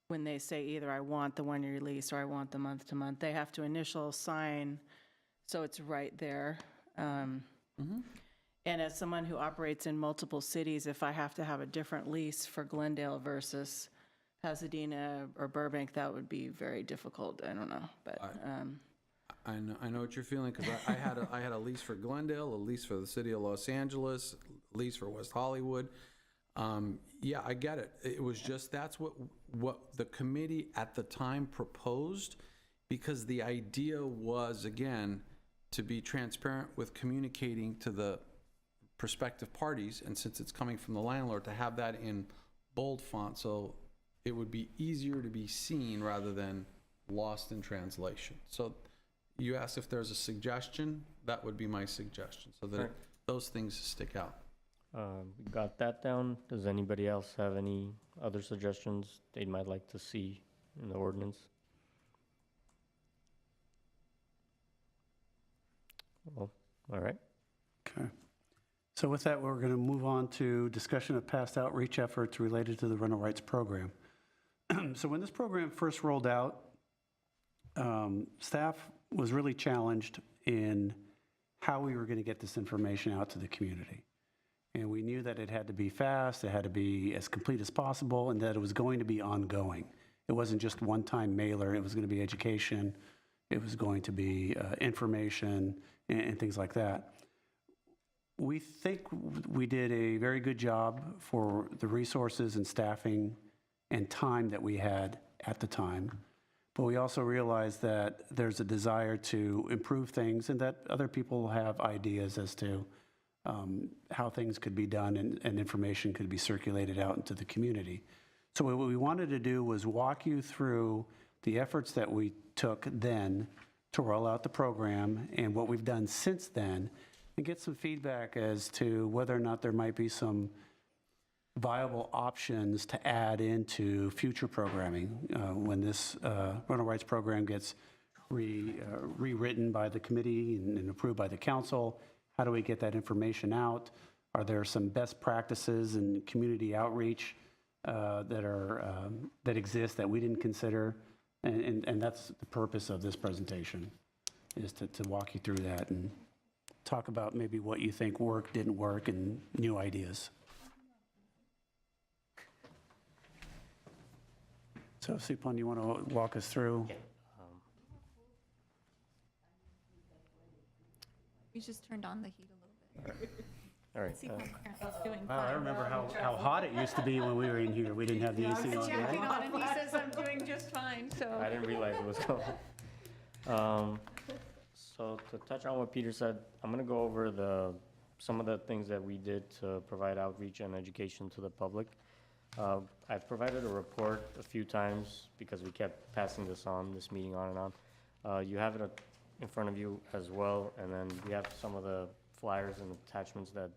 When they say either I want the 1-year lease or I want the month to month, they have to initial sign, so it's right there. And as someone who operates in multiple cities, if I have to have a different lease for Glendale versus Pasadena or Burbank, that would be very difficult. I don't know, but I know what you're feeling, because I had a lease for Glendale, a lease for the city of Los Angeles, a lease for West Hollywood. Yeah, I get it. It was just, that's what the committee at the time proposed, because the idea was, again, to be transparent with communicating to the prospective parties, and since it's coming from the landlord, to have that in bold font so it would be easier to be seen rather than lost in translation. So you asked if there's a suggestion, that would be my suggestion, so that those things stick out. We got that down. Does anybody else have any other suggestions they might like to see in the ordinance? Well, all right. Okay. So with that, we're going to move on to discussion of past outreach efforts related to the rental rights program. So when this program first rolled out, staff was really challenged in how we were going to get this information out to the community. And we knew that it had to be fast, it had to be as complete as possible, and that it was going to be ongoing. It wasn't just one-time mailer, it was going to be education, it was going to be information and things like that. We think we did a very good job for the resources and staffing and time that we had at the time. But we also realized that there's a desire to improve things and that other people have ideas as to how things could be done and information could be circulated out into the community. So what we wanted to do was walk you through the efforts that we took then to roll out the program and what we've done since then, and get some feedback as to whether or not there might be some viable options to add into future programming when this rental rights program gets rewritten by the committee and approved by the council. How do we get that information out? Are there some best practices in community outreach that exist that we didn't consider? And that's the purpose of this presentation, is to walk you through that and talk about maybe what you think worked, didn't work, and new ideas. So, Supon, you want to walk us through? We just turned on the heat a little bit. All right. See, apparently it's doing Wow, I fine. remember how hot it used to be when we were in here. We didn't have the AC on, Checking right? on and he says I'm doing just fine, so. I didn't realize it was going. So to touch on what Peter said, I'm going to go over some of the things that we did to provide outreach and education to the public. I've provided a report a few times because we kept passing this meeting on and on. You have it in front of you as well, and then we have some of the flyers and attachments that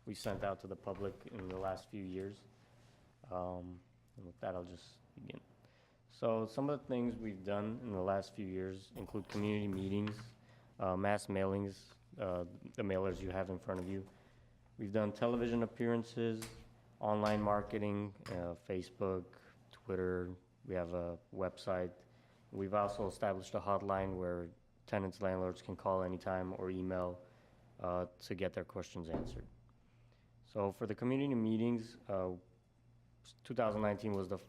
we sent out to the public in the last few years. And with that, I'll just begin. So some of the things we've done in the last few years include community meetings, mass mailings, the mailers you have in front of you. We've done television appearances, online marketing, Facebook, Twitter. We have a website. We've also established a hotline where tenants, landlords can call anytime or email to get their questions answered. So for the community meetings, 2019 was the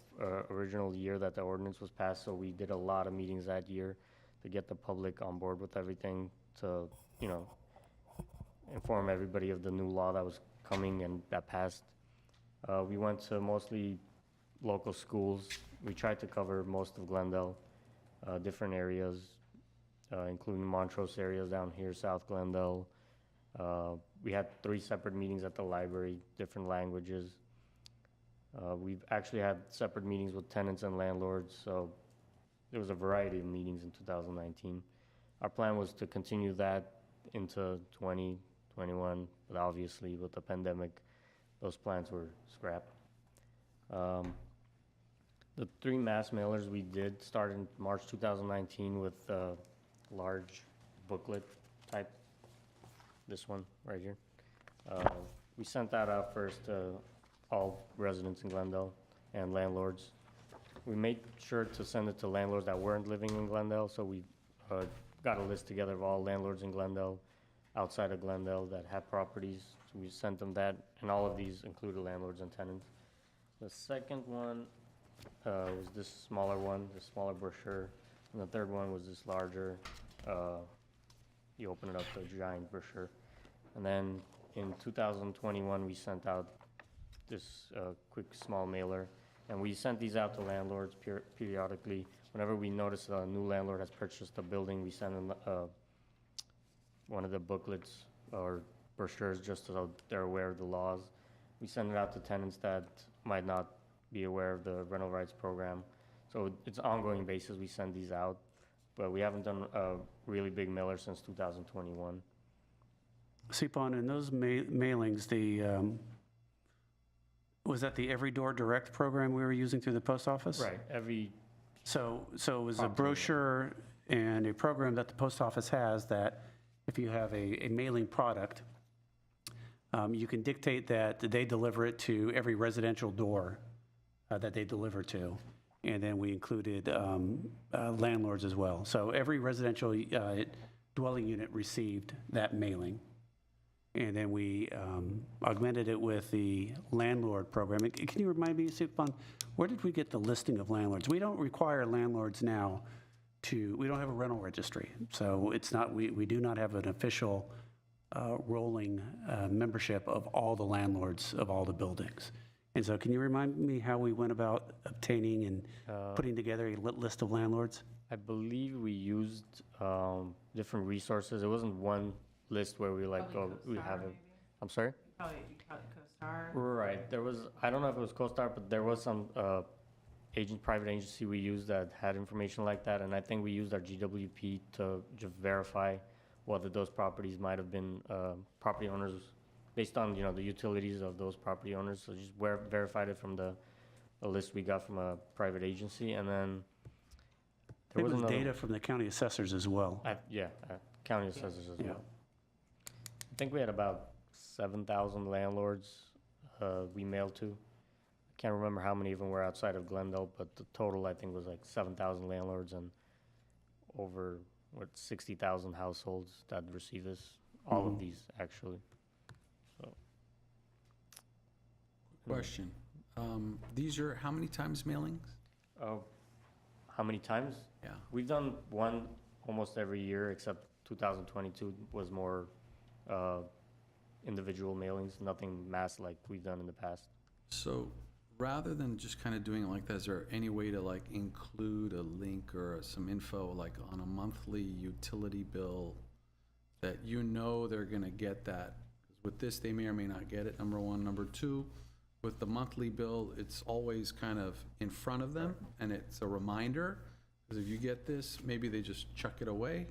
original year that the ordinance was passed, so we did a lot of meetings that year to get the public on board with everything, to, inform everybody of the new law that was coming and that passed. We went to mostly local schools. We tried to cover most of Glendale, different areas, including Montrose areas down here, South Glendale. We had 3 separate meetings at the library, different languages. We've actually had separate meetings with tenants and landlords, so there was a variety of meetings in 2019. Our plan was to continue that into 2021, but obviously with the pandemic, those plans were scrapped. The 3 mass mailers we did start in March 2019 with a large booklet type, this one right here. We sent that out first to all residents in Glendale and landlords. We made sure to send it to landlords that weren't living in Glendale, so we got a list together of all landlords in Glendale, outside of Glendale, that have properties. So we sent them that, and all of these included landlords and tenants. The second one was this smaller one, this smaller brochure, and the third one was this larger, you open it up, the giant brochure. And then in 2021, we sent out this quick small mailer, and we sent these out to landlords periodically. Whenever we notice a new landlord has purchased a building, we send them one of the booklets or brochures just so they're aware of the laws. We send it out to tenants that might not be aware of the rental rights program. So it's an ongoing basis we send these out, but we haven't done a really big mailer since 2021. Supon, in those mailings, was that the Every Door Direct program we were using through the post office? Right, So it was a brochure and a program that the post office has that if you have a mailing product, you can dictate that they deliver it to every residential door that they deliver to. And then we included landlords as well. So every residential dwelling unit received that mailing. And then we augmented it with the landlord program. And can you remind me, Suphan, where did we get the listing of landlords? We don't require landlords now we don't have a rental registry. So it's not, we do not have an official rolling membership of all the landlords of all the buildings. And so can you remind me how we went about obtaining and putting together a list of landlords? I believe we used different resources. It wasn't one list where we like, oh, we have it. I'm sorry? Probably CoStar. Right. There was, I don't know if it was CoStar, but there was some private agency we used that had information like that. And I think we used our GWP to just verify whether those properties might have been property owners based on, the utilities of those property owners. So just verified it from the list we got from a private agency. And then There was data from the county assessors as well. County assessors as Yeah. well. I think we had about 7,000 landlords we mailed to. I can't remember how many of them were outside of Glendale, but the total I think was like 7,000 landlords and over 60,000 households that receive this. All of these actually. So. Question. These are how many times mailings? How many times? Yeah. We've done one almost every year, except 2022 was more individual mailings, nothing mass like we've done in the past. So rather than just kind of doing it like that, is there any way to like include a link or some info like on a monthly utility bill that they're gonna get that? 'Cause with this, they may or may not get it, number one. Number two, with the monthly bill, it's always kind of in front of them and it's a reminder. Because if you get this, maybe they just chuck it away.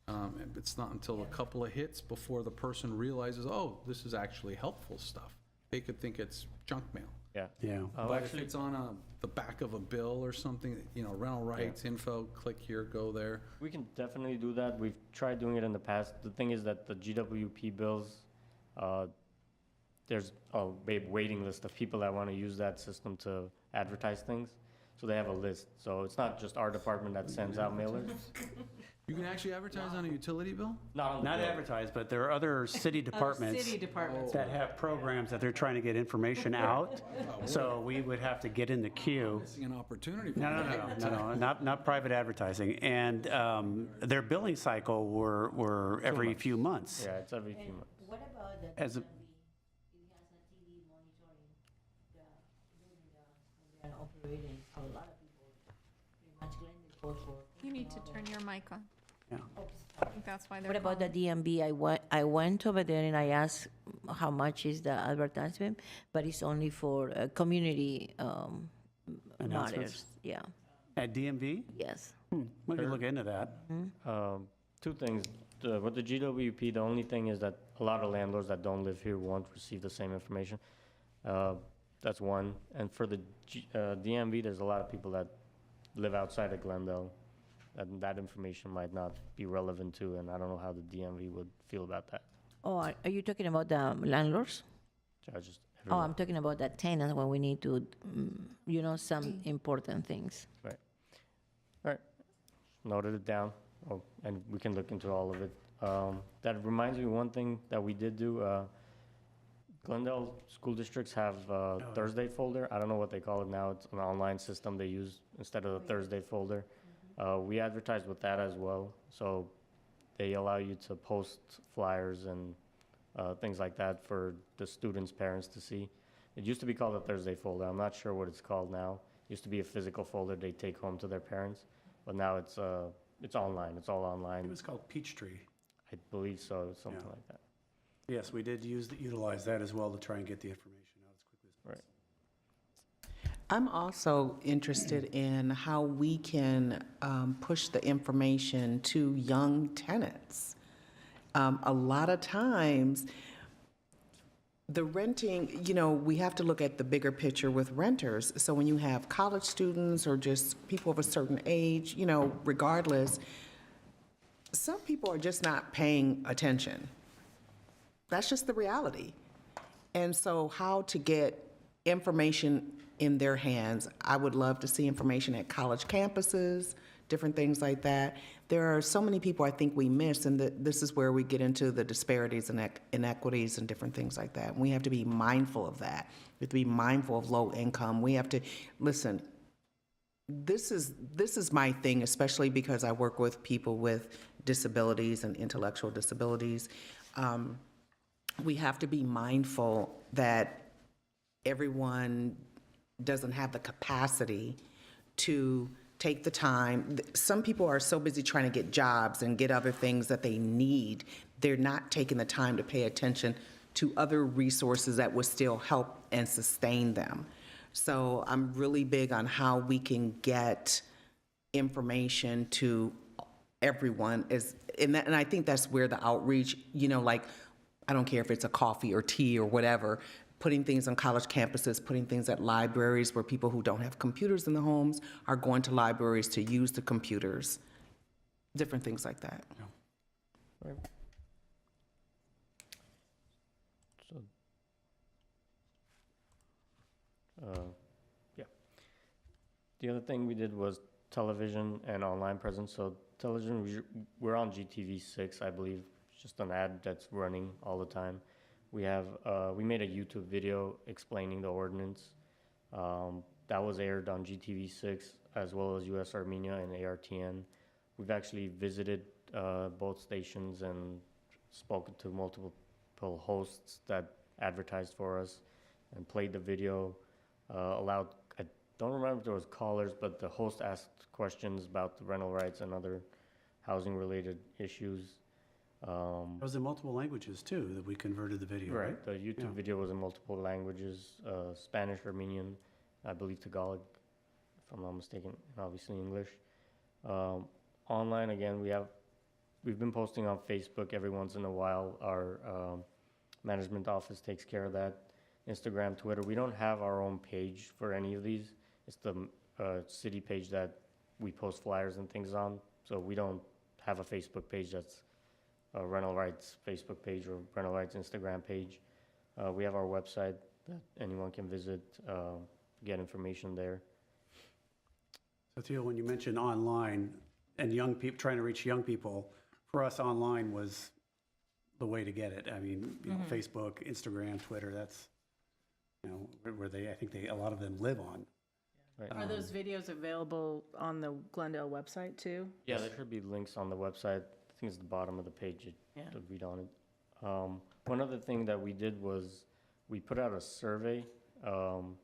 And it's not until a couple of hits before the person realizes, oh, this is actually helpful stuff. They could think it's junk mail. Yeah. Yeah. But if it's on the back of a bill or something, rental rights, info, click here, go there. We can definitely do that. We've tried doing it in the past. The thing is that the GWP bills, there's a waiting list of people that want to use that system to advertise things. So they have a list. So it's not just our department that sends out mailers. You can actually advertise on a utility bill? Not advertised, but there are other city departments that have programs that they're trying to get information out. So we would have to get in the queue. Missing an opportunity. No, not private advertising. And their billing cycle were every few months. Yeah, it's every few months. What about the As a- DMV? It has a TV monitoring the building when they're operating. A lot of people pretty much claim they vote for. You need to turn your mic on. Yeah. I think that's why they're What about the calling. DMV? I went over there and I asked how much is the advertisement, but it's only for community Announcements? matters. Yeah, At DMV? yes. We can look into that. Two things. With the GWP, the only thing is that a lot of landlords that don't live here won't receive the same information. That's one. And for the DMV, there's a lot of people that live outside of Glendale, and that information might not be relevant to, and I don't know how the DMV would feel about that. Oh, are you talking about the landlords? So I just, Oh, I'm talking about the tenants when we need to, some important things. All right, noted it down, and we can look into all of it. That reminds me, one thing that we did do, Glendale school districts have a Thursday folder. I don't know what they call it now. It's an online system they use instead of the Thursday folder. We advertise with that as well. So they allow you to post flyers and things like that for the students' parents to see. It used to be called a Thursday folder. I'm not sure what it's called now. It used to be a physical folder they take home to their parents, but now it's online. It's all online. It was called Peachtree. I believe so, something Yeah. like that. Yes, we did utilize that as well to try and get the information out as quickly as possible. I'm also interested in how we can push the information to young tenants. A lot of times, the renting, we have to look at the bigger picture with renters. So when you have college students or just people of a certain age, regardless, some people are just not paying attention. That's just the reality. And so how to get information in their hands, I would love to see information at college campuses, different things like that. There are so many people I think we miss, and this is where we get into the disparities and inequities and different things like that. We have to be mindful of that. We have to be mindful of low income. We have to, listen, this is my thing, especially because I work with people with disabilities and intellectual disabilities. We have to be mindful that everyone doesn't have the capacity to take the time. Some people are so busy trying to get jobs and get other things that they need, they're not taking the time to pay attention to other resources that would still help and sustain them. So I'm really big on how we can get information to everyone, and I think that's where the outreach, like, I don't care if it's a coffee or tea or whatever, putting things on college campuses, putting things at libraries where people who don't have computers in the homes are going to libraries to use the computers, different things like that. Right. So, yeah. The other thing we did was television and online presence. So television, we're on GTV6, I believe. It's just an ad that's running all the time. We have we made a YouTube video explaining the ordinance. That was aired on GTV6 as well as US Armenia and ARTN. We've actually visited both stations and spoken to multiple hosts that advertised for us and played the video. Allowed, I don't remember if there was callers, but the host asked questions about the rental rights and other housing related issues. It was in multiple languages too, that we converted the video, right? Right, the YouTube video was in multiple languages, Spanish, Armenian, I believe Tagalog, if I'm not mistaken, and obviously English. Online, again, we've been posting on Facebook every once in a while. Our management office takes care of that. Instagram, Twitter, we don't have our own page for any of these. It's the city page that we post flyers and things on, so we don't have a Facebook page that's a rental rights Facebook page or rental rights Instagram page. We have our website that anyone can visit, get information there. So Theo, when you mentioned online and young people, trying to reach young people, for us, online was the way to get it. I mean, you know, Facebook, Instagram, Twitter, that's, where a lot of them live on. Right. Are those videos available on the Glendale website too? Yeah, there should be links on the website. I think it's the bottom of the page to read on it. One other thing that we did was we put out a survey to,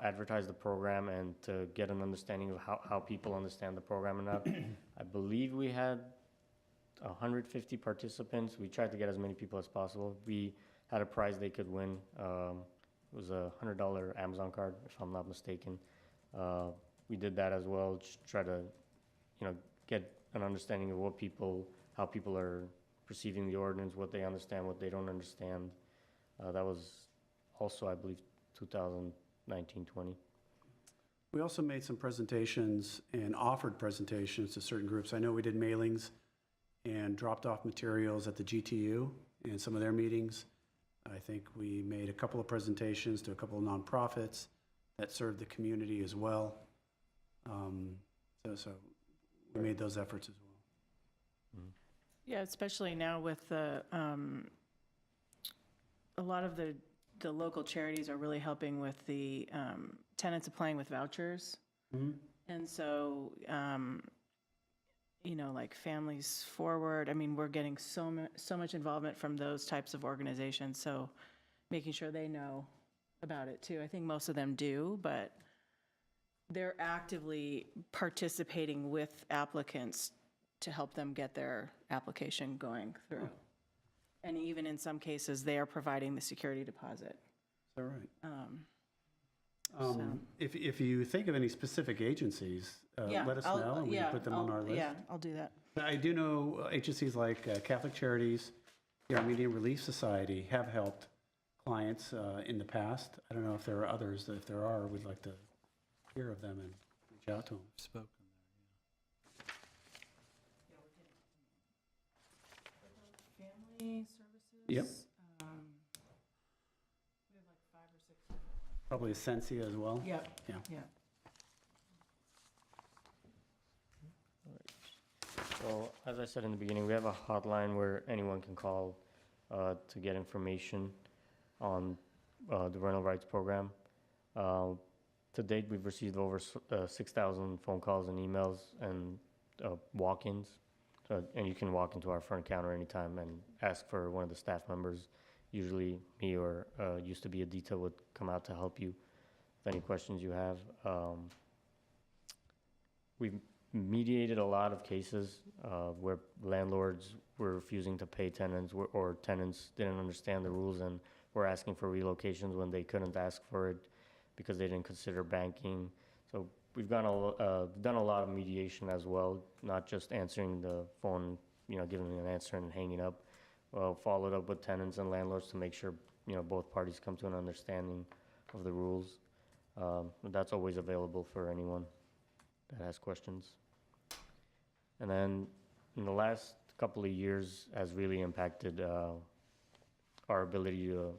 advertise the program and to get an understanding of how people understand the program and not. I believe we had 150 participants. We tried to get as many people as possible. We had a prize they could win. It was a $100 Amazon card, if I'm not mistaken. We did that as well, just try to, get an understanding of how people are perceiving the ordinance, what they understand, what they don't understand. That was also, I believe, 2019-20. We also made some presentations and offered presentations to certain groups. I know we did mailings and dropped off materials at the GTU and some of their meetings. I think we made a couple of presentations to a couple of nonprofits that serve the community as well. So we made those efforts as well. Yeah, especially now with a lot of the local charities are really helping with the tenants applying with vouchers. And so, like Families Forward, I mean, we're getting so much involvement from those types of organizations, so making sure they know about it too. I think most of them do, but they're actively participating with applicants to help them get their application going through. And even in some cases, they are providing the security deposit. Is that right? If you think of any specific agencies, let us know, and we can put them on our list. Yeah, I'll do that. I do know agencies like Catholic Charities, the Armenian Relief Society have helped clients in the past. I don't know if there are others. If there are, we'd like to hear of them and reach out to them. Attorney services. Yep. We have like 5 or 6. Probably Essentia as well. Yep. Yeah. Yeah. So, as I said in the beginning, we have a hotline where anyone can call to get information on the rental rights program. To date, we've received over 6,000 phone calls and emails and walk-ins. And you can walk into our front counter anytime and ask for one of the staff members. Usually me or used to be a detail would come out to help you with any questions you have. We've mediated a lot of cases where landlords were refusing to pay tenants or tenants didn't understand the rules and were asking for relocations when they couldn't ask for it because they didn't consider banking. So we've done a lot of mediation as well, not just answering the phone, giving an answer and hanging up. Followed up with tenants and landlords to make sure, both parties come to an understanding of the rules. That's always available for anyone that has questions. And then in the last couple of years has really impacted our ability to,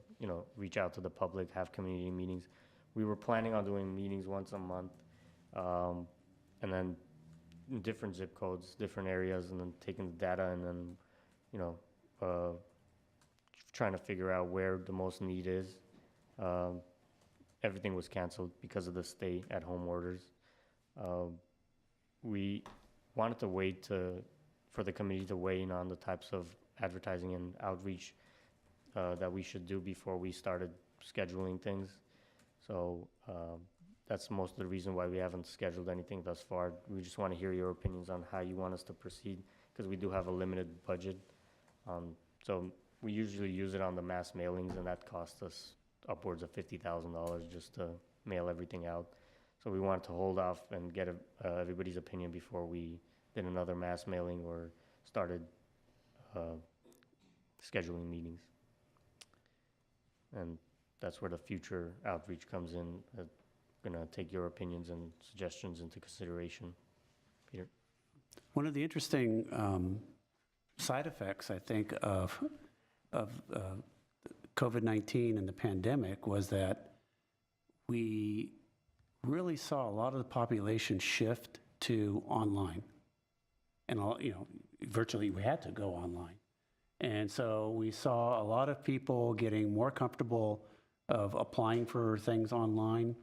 reach out to the public, have community meetings. We were planning on doing meetings once a month, and then in different zip codes, different areas, and then taking the data and then, trying to figure out where the most need is. Everything was canceled because of the stay-at-home orders. We wanted to wait for the committee to weigh in on the types of advertising and outreach that we should do before we started scheduling things. So that's most of the reason why we haven't scheduled anything thus far. We just want to hear your opinions on how you want us to proceed, because we do have a limited budget. So we usually use it on the mass mailings, and that costs us upwards of $50,000 just to mail everything out. So we wanted to hold off and get everybody's opinion before we did another mass mailing or started scheduling meetings. And that's where the future outreach comes in. Gonna take your opinions and suggestions into consideration. Peter? One of the interesting side effects, I think, of COVID-19 and the pandemic was that we really saw a lot of the population shift to online. And, virtually we had to go online. And so we saw a lot of people getting more comfortable of applying for things online.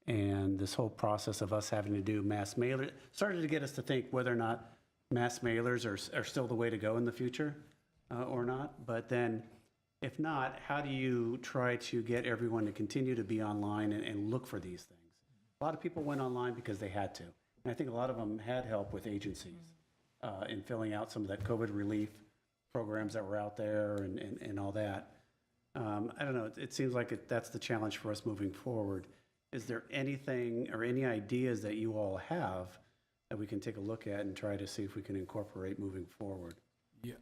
And this whole process of us having to do mass mailers started to get us to think whether or not mass mailers are still the way to go in the future or not. But then if not, how do you try to get everyone to continue to be online and look for these things? A lot of people went online because they had to. And I think a lot of them had help with agencies in filling out some of that COVID relief programs that were out there and all that. I don't know, it seems like that's the challenge for us moving forward. Is there anything or any ideas that you all have that we can take a look at and try to see if we can incorporate moving forward? Yeah.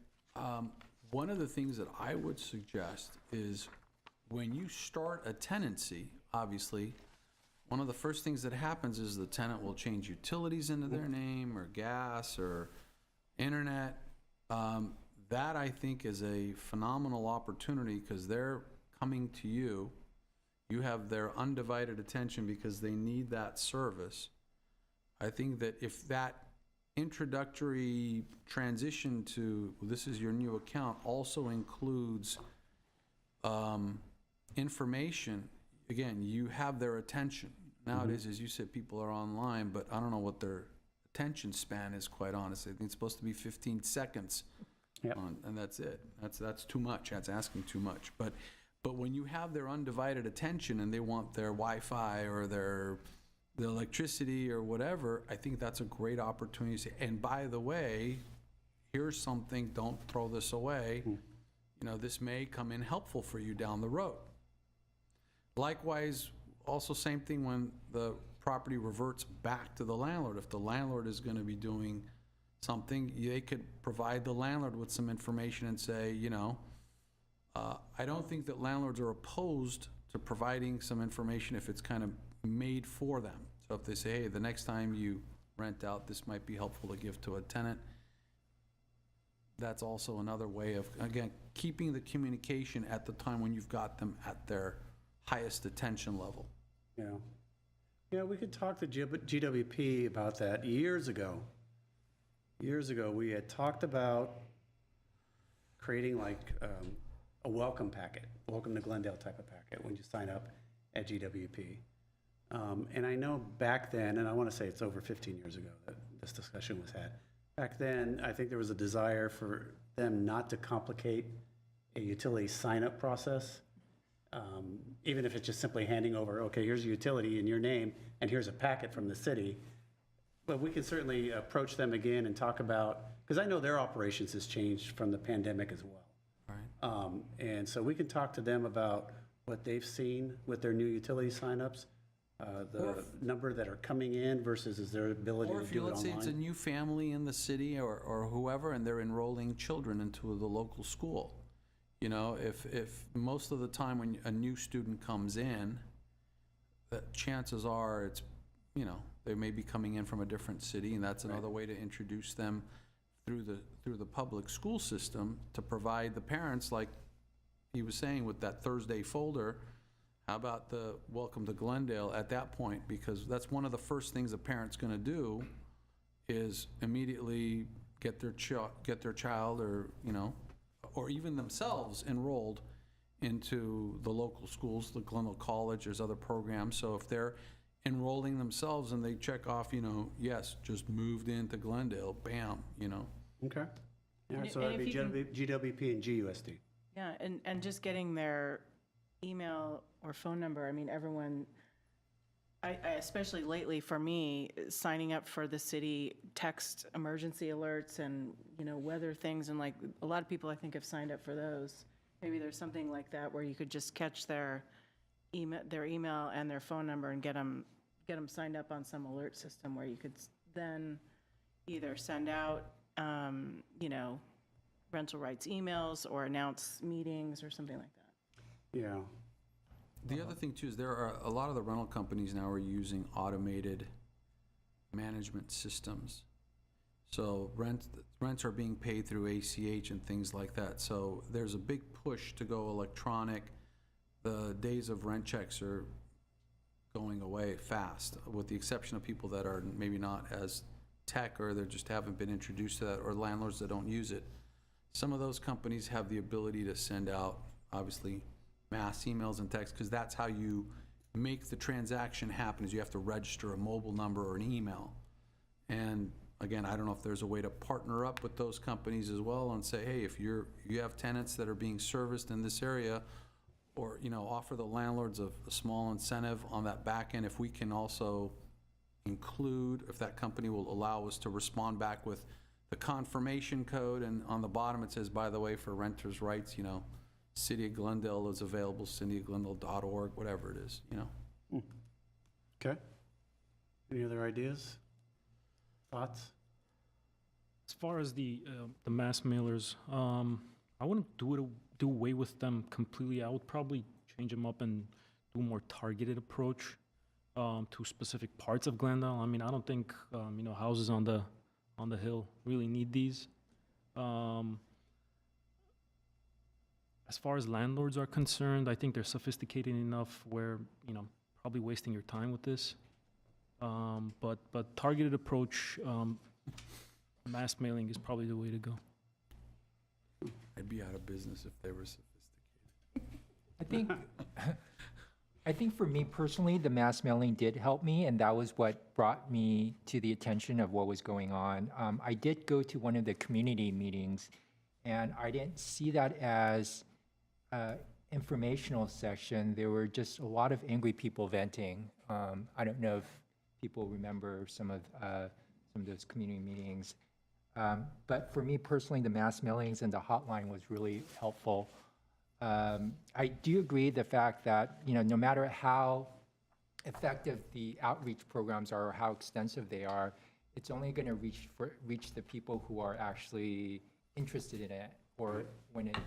One of the things that I would suggest is when you start a tenancy, obviously, one of the first things that happens is the tenant will change utilities into their name or gas or internet. That, I think, is a phenomenal opportunity because they're coming to you. You have their undivided attention because they need that service. I think that if that introductory transition to this is your new account also includes information, again, you have their attention. Nowadays, as you said, people are online, but I don't know what their attention span is, quite honestly. I think it's supposed to be 15 seconds. Yep. And that's it. That's too much. That's asking too much. But when you have their undivided attention and they want their Wi-Fi or their electricity or whatever, I think that's a great opportunity to say, and by the way, here's something, don't throw this away. This may come in helpful for you down the road. Likewise, also same thing when the property reverts back to the landlord. If the landlord is going to be doing something, they could provide the landlord with some information and say, I don't think that landlords are opposed to providing some information if it's kind of made for them. So if they say, hey, the next time you rent out, this might be helpful to give to a tenant. that's also another way of, again, keeping the communication at the time when you've got them at their highest attention level. Yeah. Yeah, we could talk to GWP about that years ago. Years ago, we had talked about creating like a welcome packet, welcome to Glendale type of packet when you sign up at GWP. And I know back then, and I want to say it's over 15 years ago that this discussion was had. Back then, I think there was a desire for them not to complicate a utility sign-up process. Even if it's just simply handing over, okay, here's a utility in your name, and here's a packet from the city. But we can certainly approach them again and talk about, because I know their operations has changed from the pandemic as well. Right. And so we can talk to them about what they've seen with their new utility signups, the number that are coming in versus is their ability Or to if you, do it let's say it's a online. new family in the city or whoever, and they're enrolling children into the local school. You know, if most of the time when a new student comes in, that chances are it's, you know, they may be coming in from a different city, and that's another way to introduce them through the public school system to provide the parents, like he was saying with that Thursday folder, how about the welcome to Glendale at that point? Because that's one of the first things a parent's gonna do is immediately get their child or, you know, or even themselves enrolled into the local schools, the Glendale College, there's other programs. So if they're enrolling themselves and they check off, you know, yes, just moved into Glendale, bam, you know. Okay. Yeah, And so i- that'd and be if you GWP and GUSD. Yeah, and just getting their email or phone number, I mean, everyone, I especially lately for me, signing up for the city text emergency alerts and, you know, weather things, and like, a lot of people I think have signed up for those. Maybe there's something like that where you could just catch their email and their phone number and get them signed up on some alert system where you could then either send out, you know, rental rights emails or announce meetings or something like that. Yeah. The other thing too is there are a lot of the rental companies now are using automated management systems. So rents are being paid through ACH and things like that. So there's a big push to go electronic. The days of rent checks are going away fast, with the exception of people that are maybe not as tech or they just haven't been introduced to that, or landlords that don't use it. Some of those companies have the ability to send out, obviously, mass emails and texts, because that's how you make the transaction happen, is you have to register a mobile number or an email. And again, I don't know if there's a way to partner up with those companies as well and say, hey, if you have tenants that are being serviced in this area, or, you know, offer the landlords a small incentive on that back end, if we can also include, if that company will allow us to respond back with the confirmation code, and on the bottom it says, by the way, for renters' rights, you know, City of Glendale is available, cityofglendale.org, whatever it is, you know. Okay. Any other ideas? Thoughts? As far as the mass mailers, I wouldn't do away with them completely. I would probably change them up and do a more targeted approach to specific parts of Glendale. I mean, I don't think you know, houses on the hill really need these. As far as landlords are concerned, I think they're sophisticated enough where, you know, probably wasting your time with this. But targeted approach, mass mailing is probably the way to go. I'd be out of business if they were I sophisticated. think, I think for me personally, the mass mailing did help me, and that was what brought me to the attention of what was going on. I did go to one of the community meetings, and I didn't see that as informational session. There were just a lot of angry people venting. I don't know if people remember some of those community meetings. But for me personally, the mass mailings and the hotline was really helpful. I do agree the fact that, you know, no matter how effective the outreach programs are or how extensive they are, it's only going to reach the people who are actually interested in it, or when it's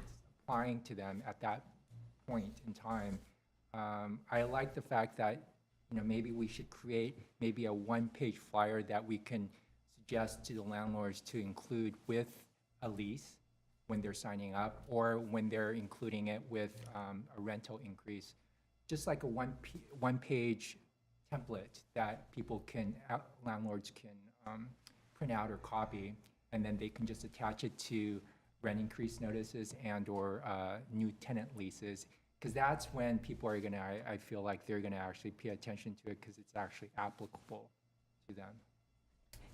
applying to them at that point in time. I like the fact that, you know, maybe we should create maybe a one-page flyer that we can suggest to the landlords to include with a lease, when they're signing up, or when they're including it with a rental increase. Just like a one-page template that people can, landlords can print out or copy, and then they can just attach it to rent increase notices and/or new tenant leases, because that's when people are gonna, I feel like they're gonna actually pay attention to it, because it's actually applicable to them.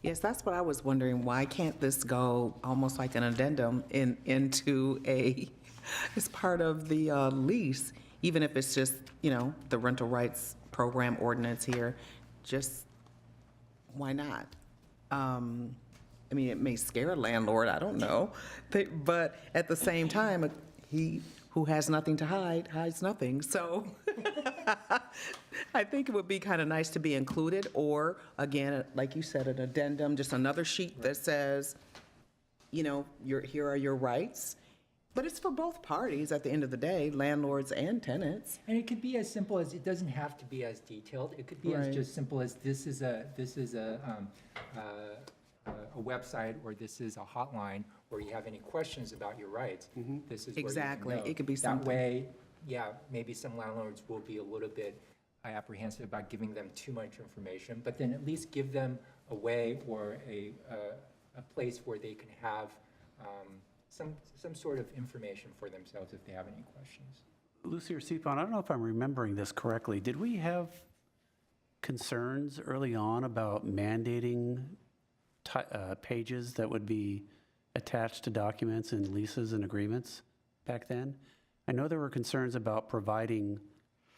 Yes, that's what I was wondering. Why can't this go almost like an addendum into as part of the lease, even if it's just, the rental rights program ordinance here? Just, why not? It may scare a landlord, I don't know. But at the same time, he who has nothing to hide, hides nothing. So I think it would be kind of nice to be included, or again, like you said, an addendum, just another sheet that says, here are your rights. But it's for both parties at the end of the day, landlords and tenants. And it could be as simple as, it doesn't have to be as detailed. It could be as Right. just simple as, this is a website, or this is a hotline, or you have any questions about your rights, this is where you can Exactly. go. It could be That something. way, yeah, maybe some landlords will be a little bit apprehensive about giving them too much information, but then at least give them a way or a place where they can have some sort of information for themselves if they have any questions. Lucy or Sipon, I don't know if I'm remembering this correctly. Did we have concerns early on about mandating pages that would be attached to documents and leases and agreements back then? I know there were concerns about providing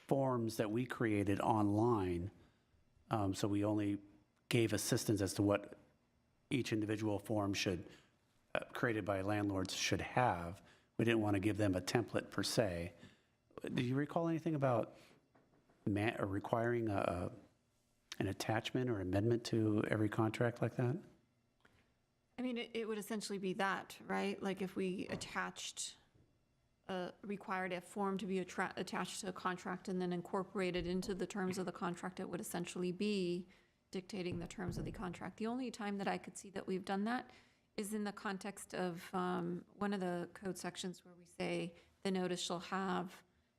forms that we created online, so we only gave assistance as to what each individual form created by landlords should have. We didn't want to give them a template per se. Do you recall anything about or requiring an attachment or amendment to every contract like that? It would essentially be that, right? Like if we required a form to be attached to a contract and then incorporated into the terms of the contract, it would essentially be dictating the terms of the contract. The only time that I could see that we've done that is in the context of one of the code sections where we say the notice shall have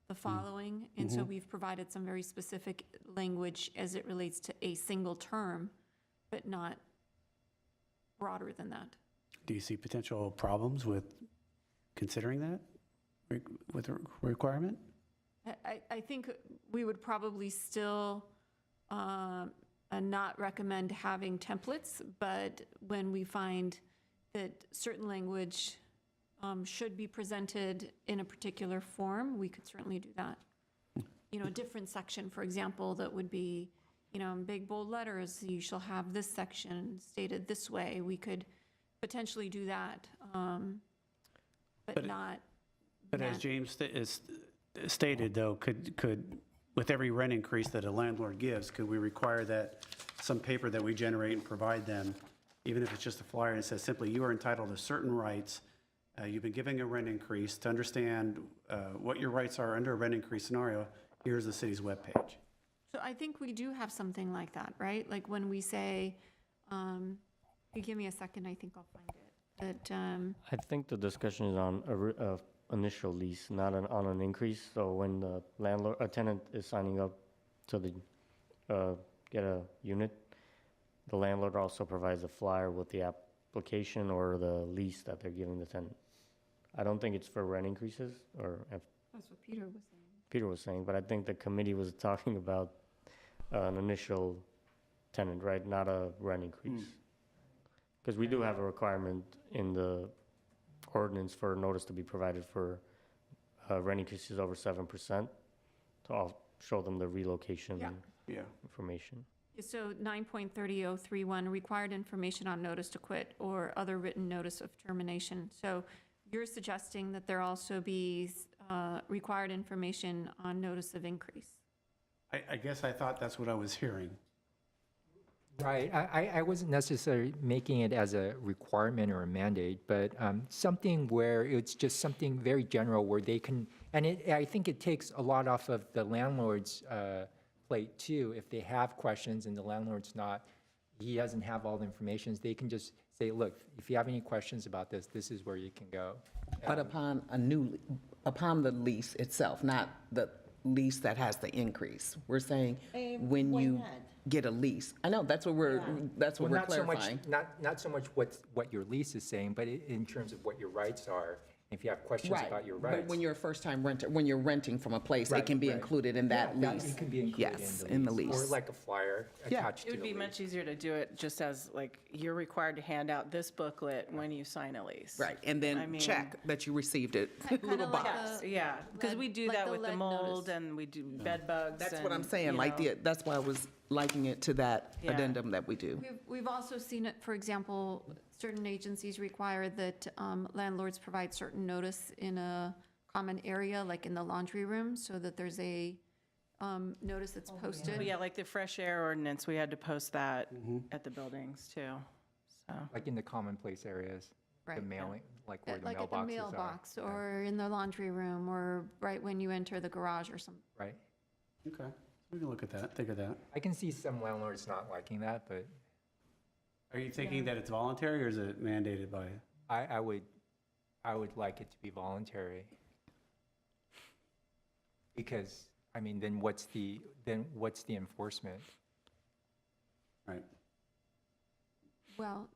the following. And so we've provided some very specific language as it relates to a single term, but not broader than that. Do you see potential problems with considering that with a requirement? I think we would probably still not recommend having templates, but when we find that certain language should be presented in a particular form, we could certainly do that. A different section, for example, that would be, in big bold letters, you shall have this section stated this way. We could potentially do that, but not. But as James stated, though, could, with every rent increase that a landlord gives, could we require that some paper that we generate and provide them, even if it's just a flyer and it says simply, you are entitled to certain rights, you've been giving a rent increase, to understand what your rights are under a rent increase scenario, here's the city's webpage. So I think we do have something like that, right? Like when we say, you give me a second, I think I'll find it. I think the discussion is on a initial lease, not on an increase. So when the a tenant is signing up to get a unit, the landlord also provides a flyer with the application or the lease that they're giving the tenant. I don't think it's for rent increases, or That's what Peter was saying. Peter was saying, but I think the committee was talking about an initial tenant, right? Not a rent increase. Because we do have a requirement in the ordinance for notice to be provided for rent increases over 7% to show them the relocation information. So 9.30031, required information on notice to quit or other written notice of termination. So you're suggesting that there also be required information on notice of increase? I guess I thought that's what I was hearing. Right. I wasn't necessarily making it as a requirement or a mandate, but something where it's just something very general where they can, and I think it takes a lot off of the landlord's plate too, if they have questions and the landlord's not, he doesn't have all the information, they can just say, look, if you have any questions about this, this is where you can go. But upon the lease itself, not the lease that has the increase. We're saying when why you not? get a lease. I know, that's what we're Well, not so much, clarifying. not so much what your lease is saying, but in terms of what your rights are. If you have questions Right, about your but rights. when you're a first-time renter, when you're renting from a place, it Right, can be right. included in that Yeah, lease. it can be included Yes, in the Or lease. like a flyer Yeah. attached It to would the be lease. much easier to do it just as, like, you're required to hand out this booklet when you sign a lease. Right, and I then mean- check that you received it, Kinda little like box. a- Yeah, because lead- we do like that the with the lead mold notice. and we do bed bugs. That's what I'm and, saying, you like, know. that's why I was likening it to that Yeah. addendum that we do. We've also seen it, for example, certain agencies require that landlords provide certain notice in a common area, like in the laundry room, so that there's a notice that's posted. But yeah, like the fresh air ordinance, we had to post that at the buildings too, so. Like in the commonplace areas, the Right. mailing, like where the Like at the mailboxes are. mailbox, Right, or in the laundry room, or right when you enter the garage or something. Right. Okay, we can look at that, think of that. I can see some landlords not liking that, but Are you thinking that it's voluntary or is it mandated by? I would like it to be voluntary. Because, I mean, then what's the enforcement? Right. Well,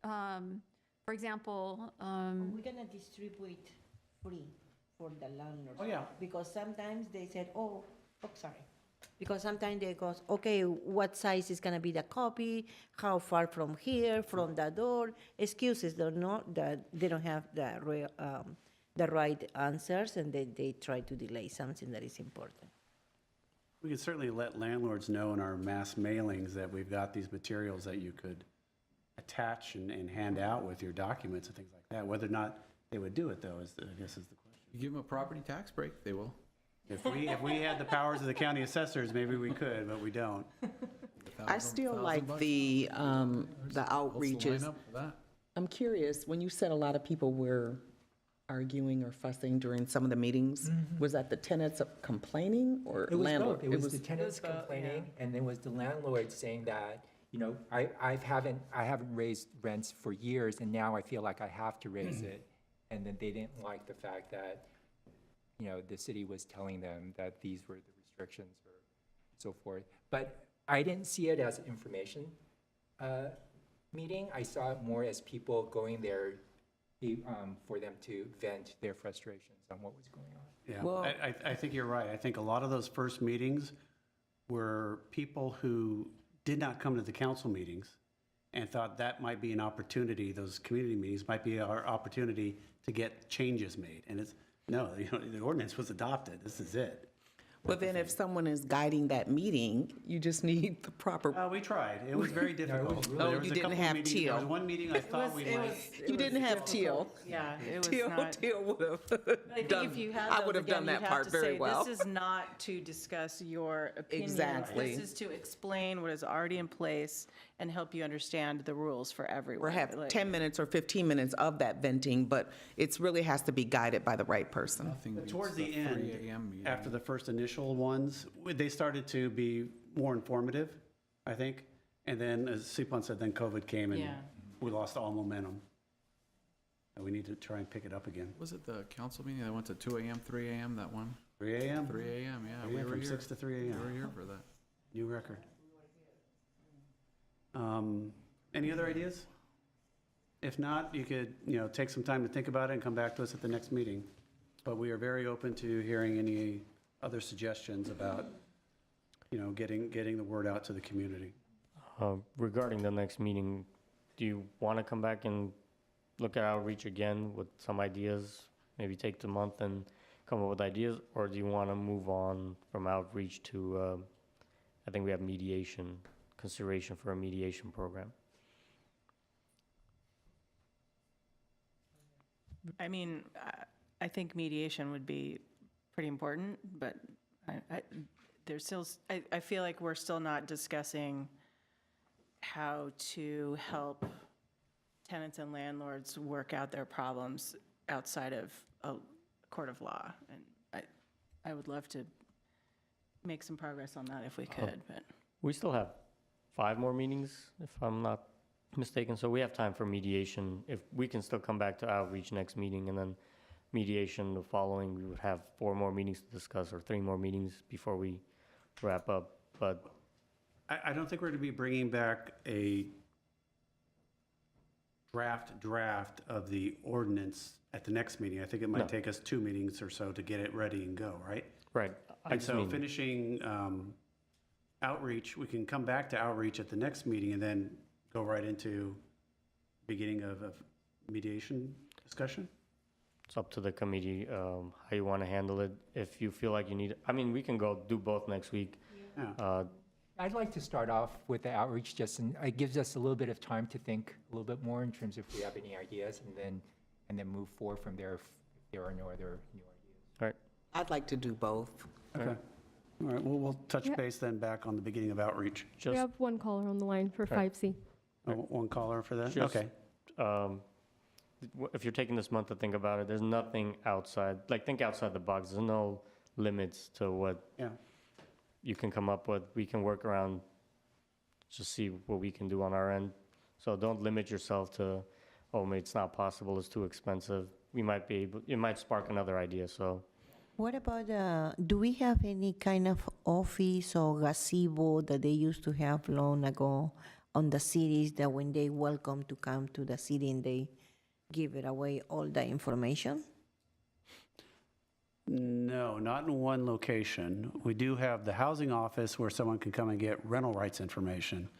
I mean, for example, We're gonna distribute free for the landlords. Oh, yeah. Because sometimes they said, sorry. Because sometimes they goes, okay, what size is gonna be the copy? How far from here, from the door? Excuses, they're not, that they don't have the right answers, and they try to delay something that is important. We can certainly let landlords know in our mass mailings that we've got these materials that you could attach and hand out with your documents and things like that. Whether or not they would do it, though, I guess is the question. You give them a property tax break, they will. If we had the powers of the county assessors, maybe we could, but we don't. I still like $1,000. the What's the outreaches. lineup for that? I'm curious, when you said a lot of people were arguing or fussing during some of the meetings, was that the tenants complaining or It was landlord? both. It was the tenants both, yeah. complaining, and then was the landlord saying that, you know, I haven't raised rents for years, and now I feel like I have to raise it. And then they didn't like the fact that, you know, the city was telling them that these were the restrictions or so forth. But I didn't see it as an information meeting. I saw it more as people going there for them to vent their frustrations on what was going on. Yeah, Well- I think you're right. I think a lot of those first meetings were people who did not come to the council meetings and thought that might be an opportunity, those community meetings might be our opportunity to get changes made. And it's, no, you know, the ordinance was adopted, this is it. Well, then if someone is guiding that meeting, you just need the proper, We tried, it was very difficult. Oh, There you was a didn't couple of have meetings- Teal. There was one meeting I thought we might. you didn't have Teal. Yeah, it was Teal, not. Teal would have I think done, if you had I those, would have done again, that you'd have part to very say, well. This is not to discuss your opinion. Exactly. This is to explain what is already in place and help you understand the rules for everyone. Or have Like- 10 minutes or 15 minutes of that venting, but it's really has to be guided by the right person. Nothing But beats towards the 3 end, a.m. meeting. after the first initial ones, they started to be more informative, I think. And then, as Sipon said, then COVID came and Yeah. we lost all momentum. And we need to try and pick it up again. Was it the council meeting that went to 2 a.m., 3 a.m., that one? 3 a.m.? 3 a.m., yeah. We went were from here. 6 to 3 We were a.m. here for that. New record. Any other ideas? If not, you could, take some time to think about it and come back to us at the next meeting. But we are very open to hearing any other suggestions about, getting the word out to the community. Regarding the next meeting, do you want to come back and look at outreach again with some ideas? Maybe take the month and come up with ideas? Or do you want to move on from outreach to, I think we have mediation, consideration for a mediation program? I mean, I think mediation would be pretty important, but there's still, I feel like we're still not discussing how to help tenants and landlords work out their problems outside of a court of law. And I would love to make some progress on that if we could, but. we still have 5 more meetings, if I'm not mistaken, so we have time for mediation. If we can still come back to outreach next meeting, and then mediation the following, we would have 4 more meetings to discuss, or 3 more meetings before we wrap up. But I don't think we're going to be bringing back a draft of the ordinance at the next meeting. I think it might No. take us 2 meetings or so to get it ready and go, right? right, I And just so mean, finishing outreach, we can come back to outreach at the next meeting and then go right into beginning of mediation discussion? it's up to the committee how you want to handle it. If you feel like you need, I mean, we can go do both next week. Yeah. I'd like to start off with the outreach, just, and it gives us a little bit of time to think a little bit more in terms of if we have any ideas, and then move forward from there if there are no other new ideas. I'd like to do both. Okay. All right, well, we'll touch Yeah. base then back on the beginning of outreach. We Just, have one caller on the line for Right. 5C. Oh, one caller for that? Just- Okay. if you're taking this month to think about it, there's nothing outside, like, think outside the box. There's no limits to what Yeah. you can come up with. We can work around, just see what we can do on our end. So don't limit yourself to, oh, it's not possible, it's too expensive. We might be able, it might spark another idea, so. What about, do we have any kind of office or gazebo that they used to have long ago on the cities, that when they welcome to come to the city and they give it away all the information? No, not in one location. We do have the housing office where someone can come and get rental rights information,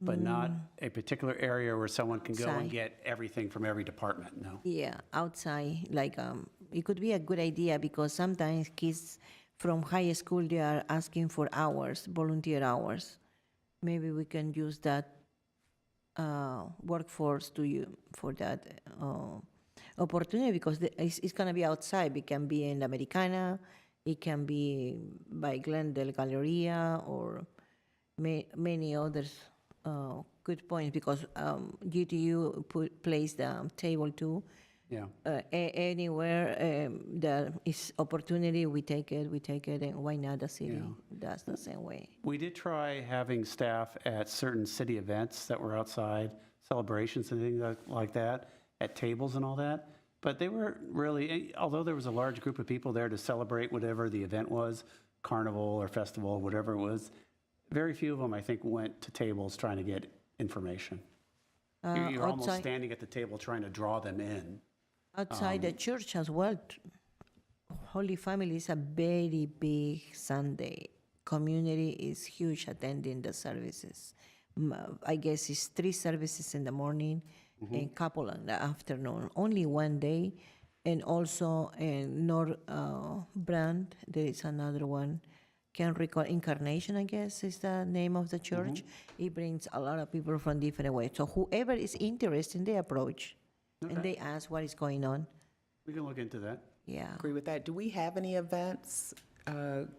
but not a particular area where someone can go and Outside. get everything from every department, no. Yeah, outside, like, it could be a good idea because sometimes kids from high school, they are asking for hours, volunteer hours. Maybe we can use that workforce for that opportunity, because it's going to be outside. It can be in the Americana, it can be by Glendale Galleria, or many others. Good points, because GTU placed the table too. Yeah. Anywhere there is opportunity, we take it, and why not the city does the same way? We did try having staff at certain city events that were outside, celebrations and things like that, at tables and all that. But they were really, although there was a large group of people there to celebrate whatever the event was, carnival or festival, whatever it was, very few of them, I think, went to tables trying to get information. You're almost outside- standing at the table trying to draw them in. Outside the church as well. Holy Family is a very big Sunday. Community is huge attending the services. I guess it's 3 services in the morning and couple in the afternoon. Only one day. And also in North Brand, there is another one. Can't recall, Incarnation, I guess, is the name of the church. It brings a lot of people from different ways. So whoever is interested, they approach. And they ask what is going on. We can look into that. Yeah. Agree with that. Do we have any events,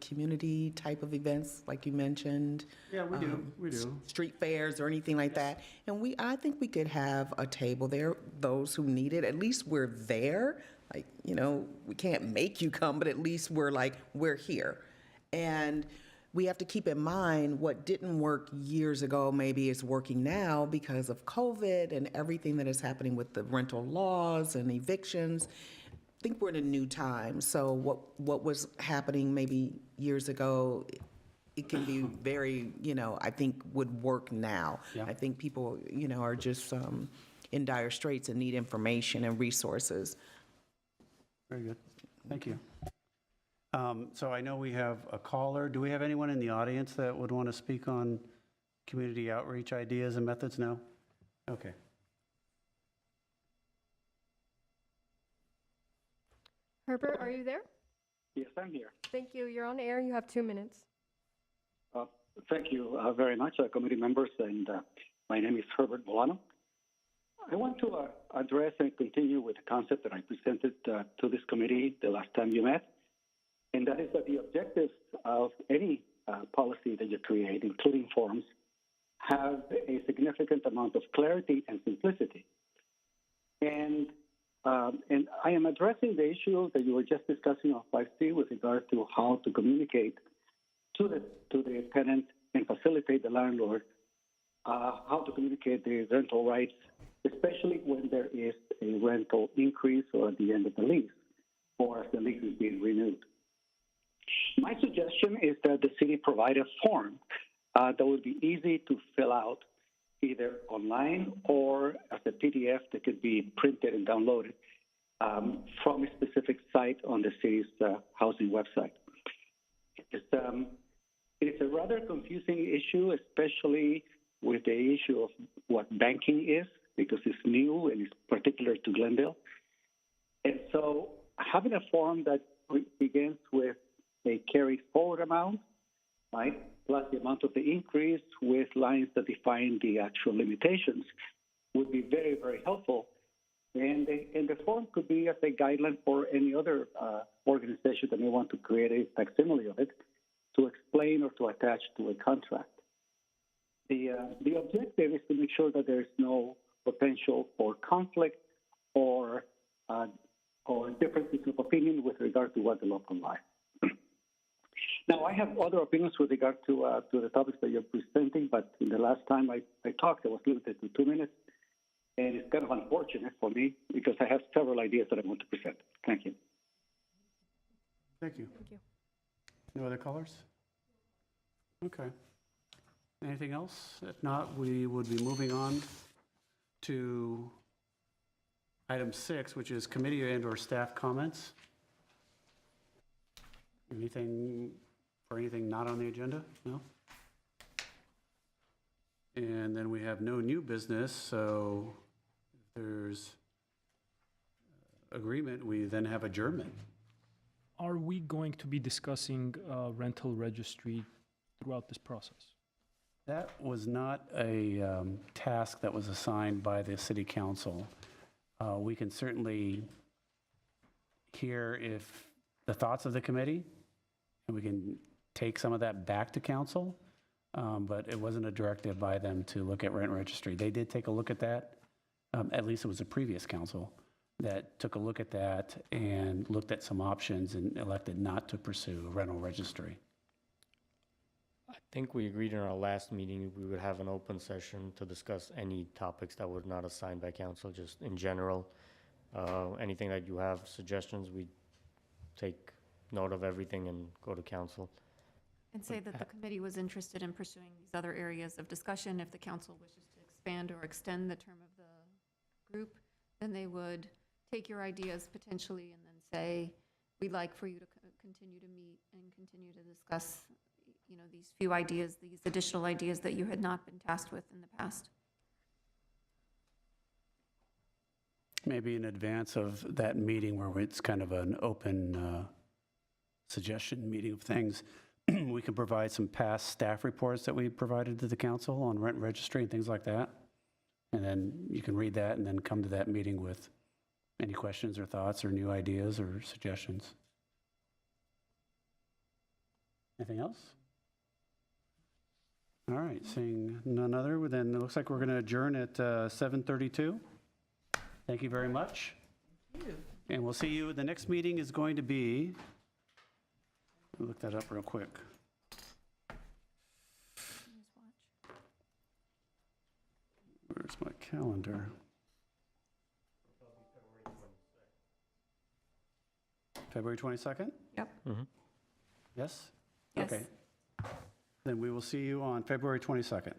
community type of events, like you mentioned? Yeah, we do. Street fairs or anything like that? And I think we could have a table there, those who need it. At least we're there. Like, we can't make you come, but at least we're here. And we have to keep in mind what didn't work years ago maybe is working now because of COVID and everything that is happening with the rental laws and evictions. I think we're in a new time. So what was happening maybe years ago, it can be very, I think would work now. Yeah. I think people, are just in dire straits and need information and resources. Very good. Thank you. So I know we have a caller. Do we have anyone in the audience that would want to speak on community outreach ideas and methods? No? Okay. Herbert, are you there? Yes, I'm here. Thank you. You're on air. You have 2 minutes. Thank you very much, committee members, and my name is Herbert Bolano. I want to address and continue with the concept that I presented to this committee the last time you met, and that is that the objectives of any policy that you create, including forms, have a significant amount of clarity and simplicity. And I am addressing the issue that you were just discussing on 5C with regard to how to communicate to the tenant and facilitate the landlord how to communicate the rental rights, especially when there is a rental increase or at the end of the lease, or as the lease is being renewed. My suggestion is that the city provide a form that would be easy to fill out, either online or as a PDF that could be printed and downloaded from a specific site on the city's housing website. It's a rather confusing issue, especially with the issue of what banking is, because it's new and it's particular to Glendale. And so having a form that begins with a carry forward amount, right, plus the amount of the increase with lines that define the actual limitations would be very, very helpful. And the form could be as a guideline for any other organization that may want to create a facsimile of it to explain or to attach to a contract. The objective is to make sure that there is no potential for conflict or differences of opinion with regard to what the law provides. Now, I have other opinions with regard to the topics that you're presenting, but in the last time I talked, I was limited to 2 minutes, and it's kind of unfortunate for me because I have several ideas that I want to present. Thank you. Thank you. Thank you. No other callers? Okay. Anything else? If not, we would be moving on to item 6, which is committee and/or staff comments. Anything not on the agenda? No? And then we have no new business, so if there's agreement, we then have adjournment. Are we going to be discussing rental registry throughout this process? That was not a task that was assigned by the city council. We can certainly hear if the thoughts of the committee, and we can take some of that back to council, but it wasn't a directive by them to look at rent registry. They did take a look at that. At least it was a previous council that took a look at that and looked at some options and elected not to pursue rental registry. I think we agreed in our last meeting we would have an open session to discuss any topics that were not assigned by council, just in general. Anything that you have suggestions, we take note of everything and go to council. And say that the committee was interested in pursuing these other areas of discussion. If the council wishes to expand or extend the term of the group, then they would take your ideas potentially and then say, we'd like for you to continue to meet and continue to discuss, you know, these few ideas, these additional ideas that you had not been tasked with in the past. Maybe in advance of that meeting where it's kind of an open suggestion meeting of things, we can provide some past staff reports that we provided to the council on rent registry and things like that. And then you can read that and then come to that meeting with any questions or thoughts or new ideas or suggestions. Anything else? All right, seeing none other, then it looks like we're going to adjourn at 7:32. Thank you very much. Thank you. And we'll see you, the next meeting is going to be, let me look that up real quick. Where's my calendar? February 22nd? Yep. Yes? Yes. Okay. Then we will see you on February 22nd.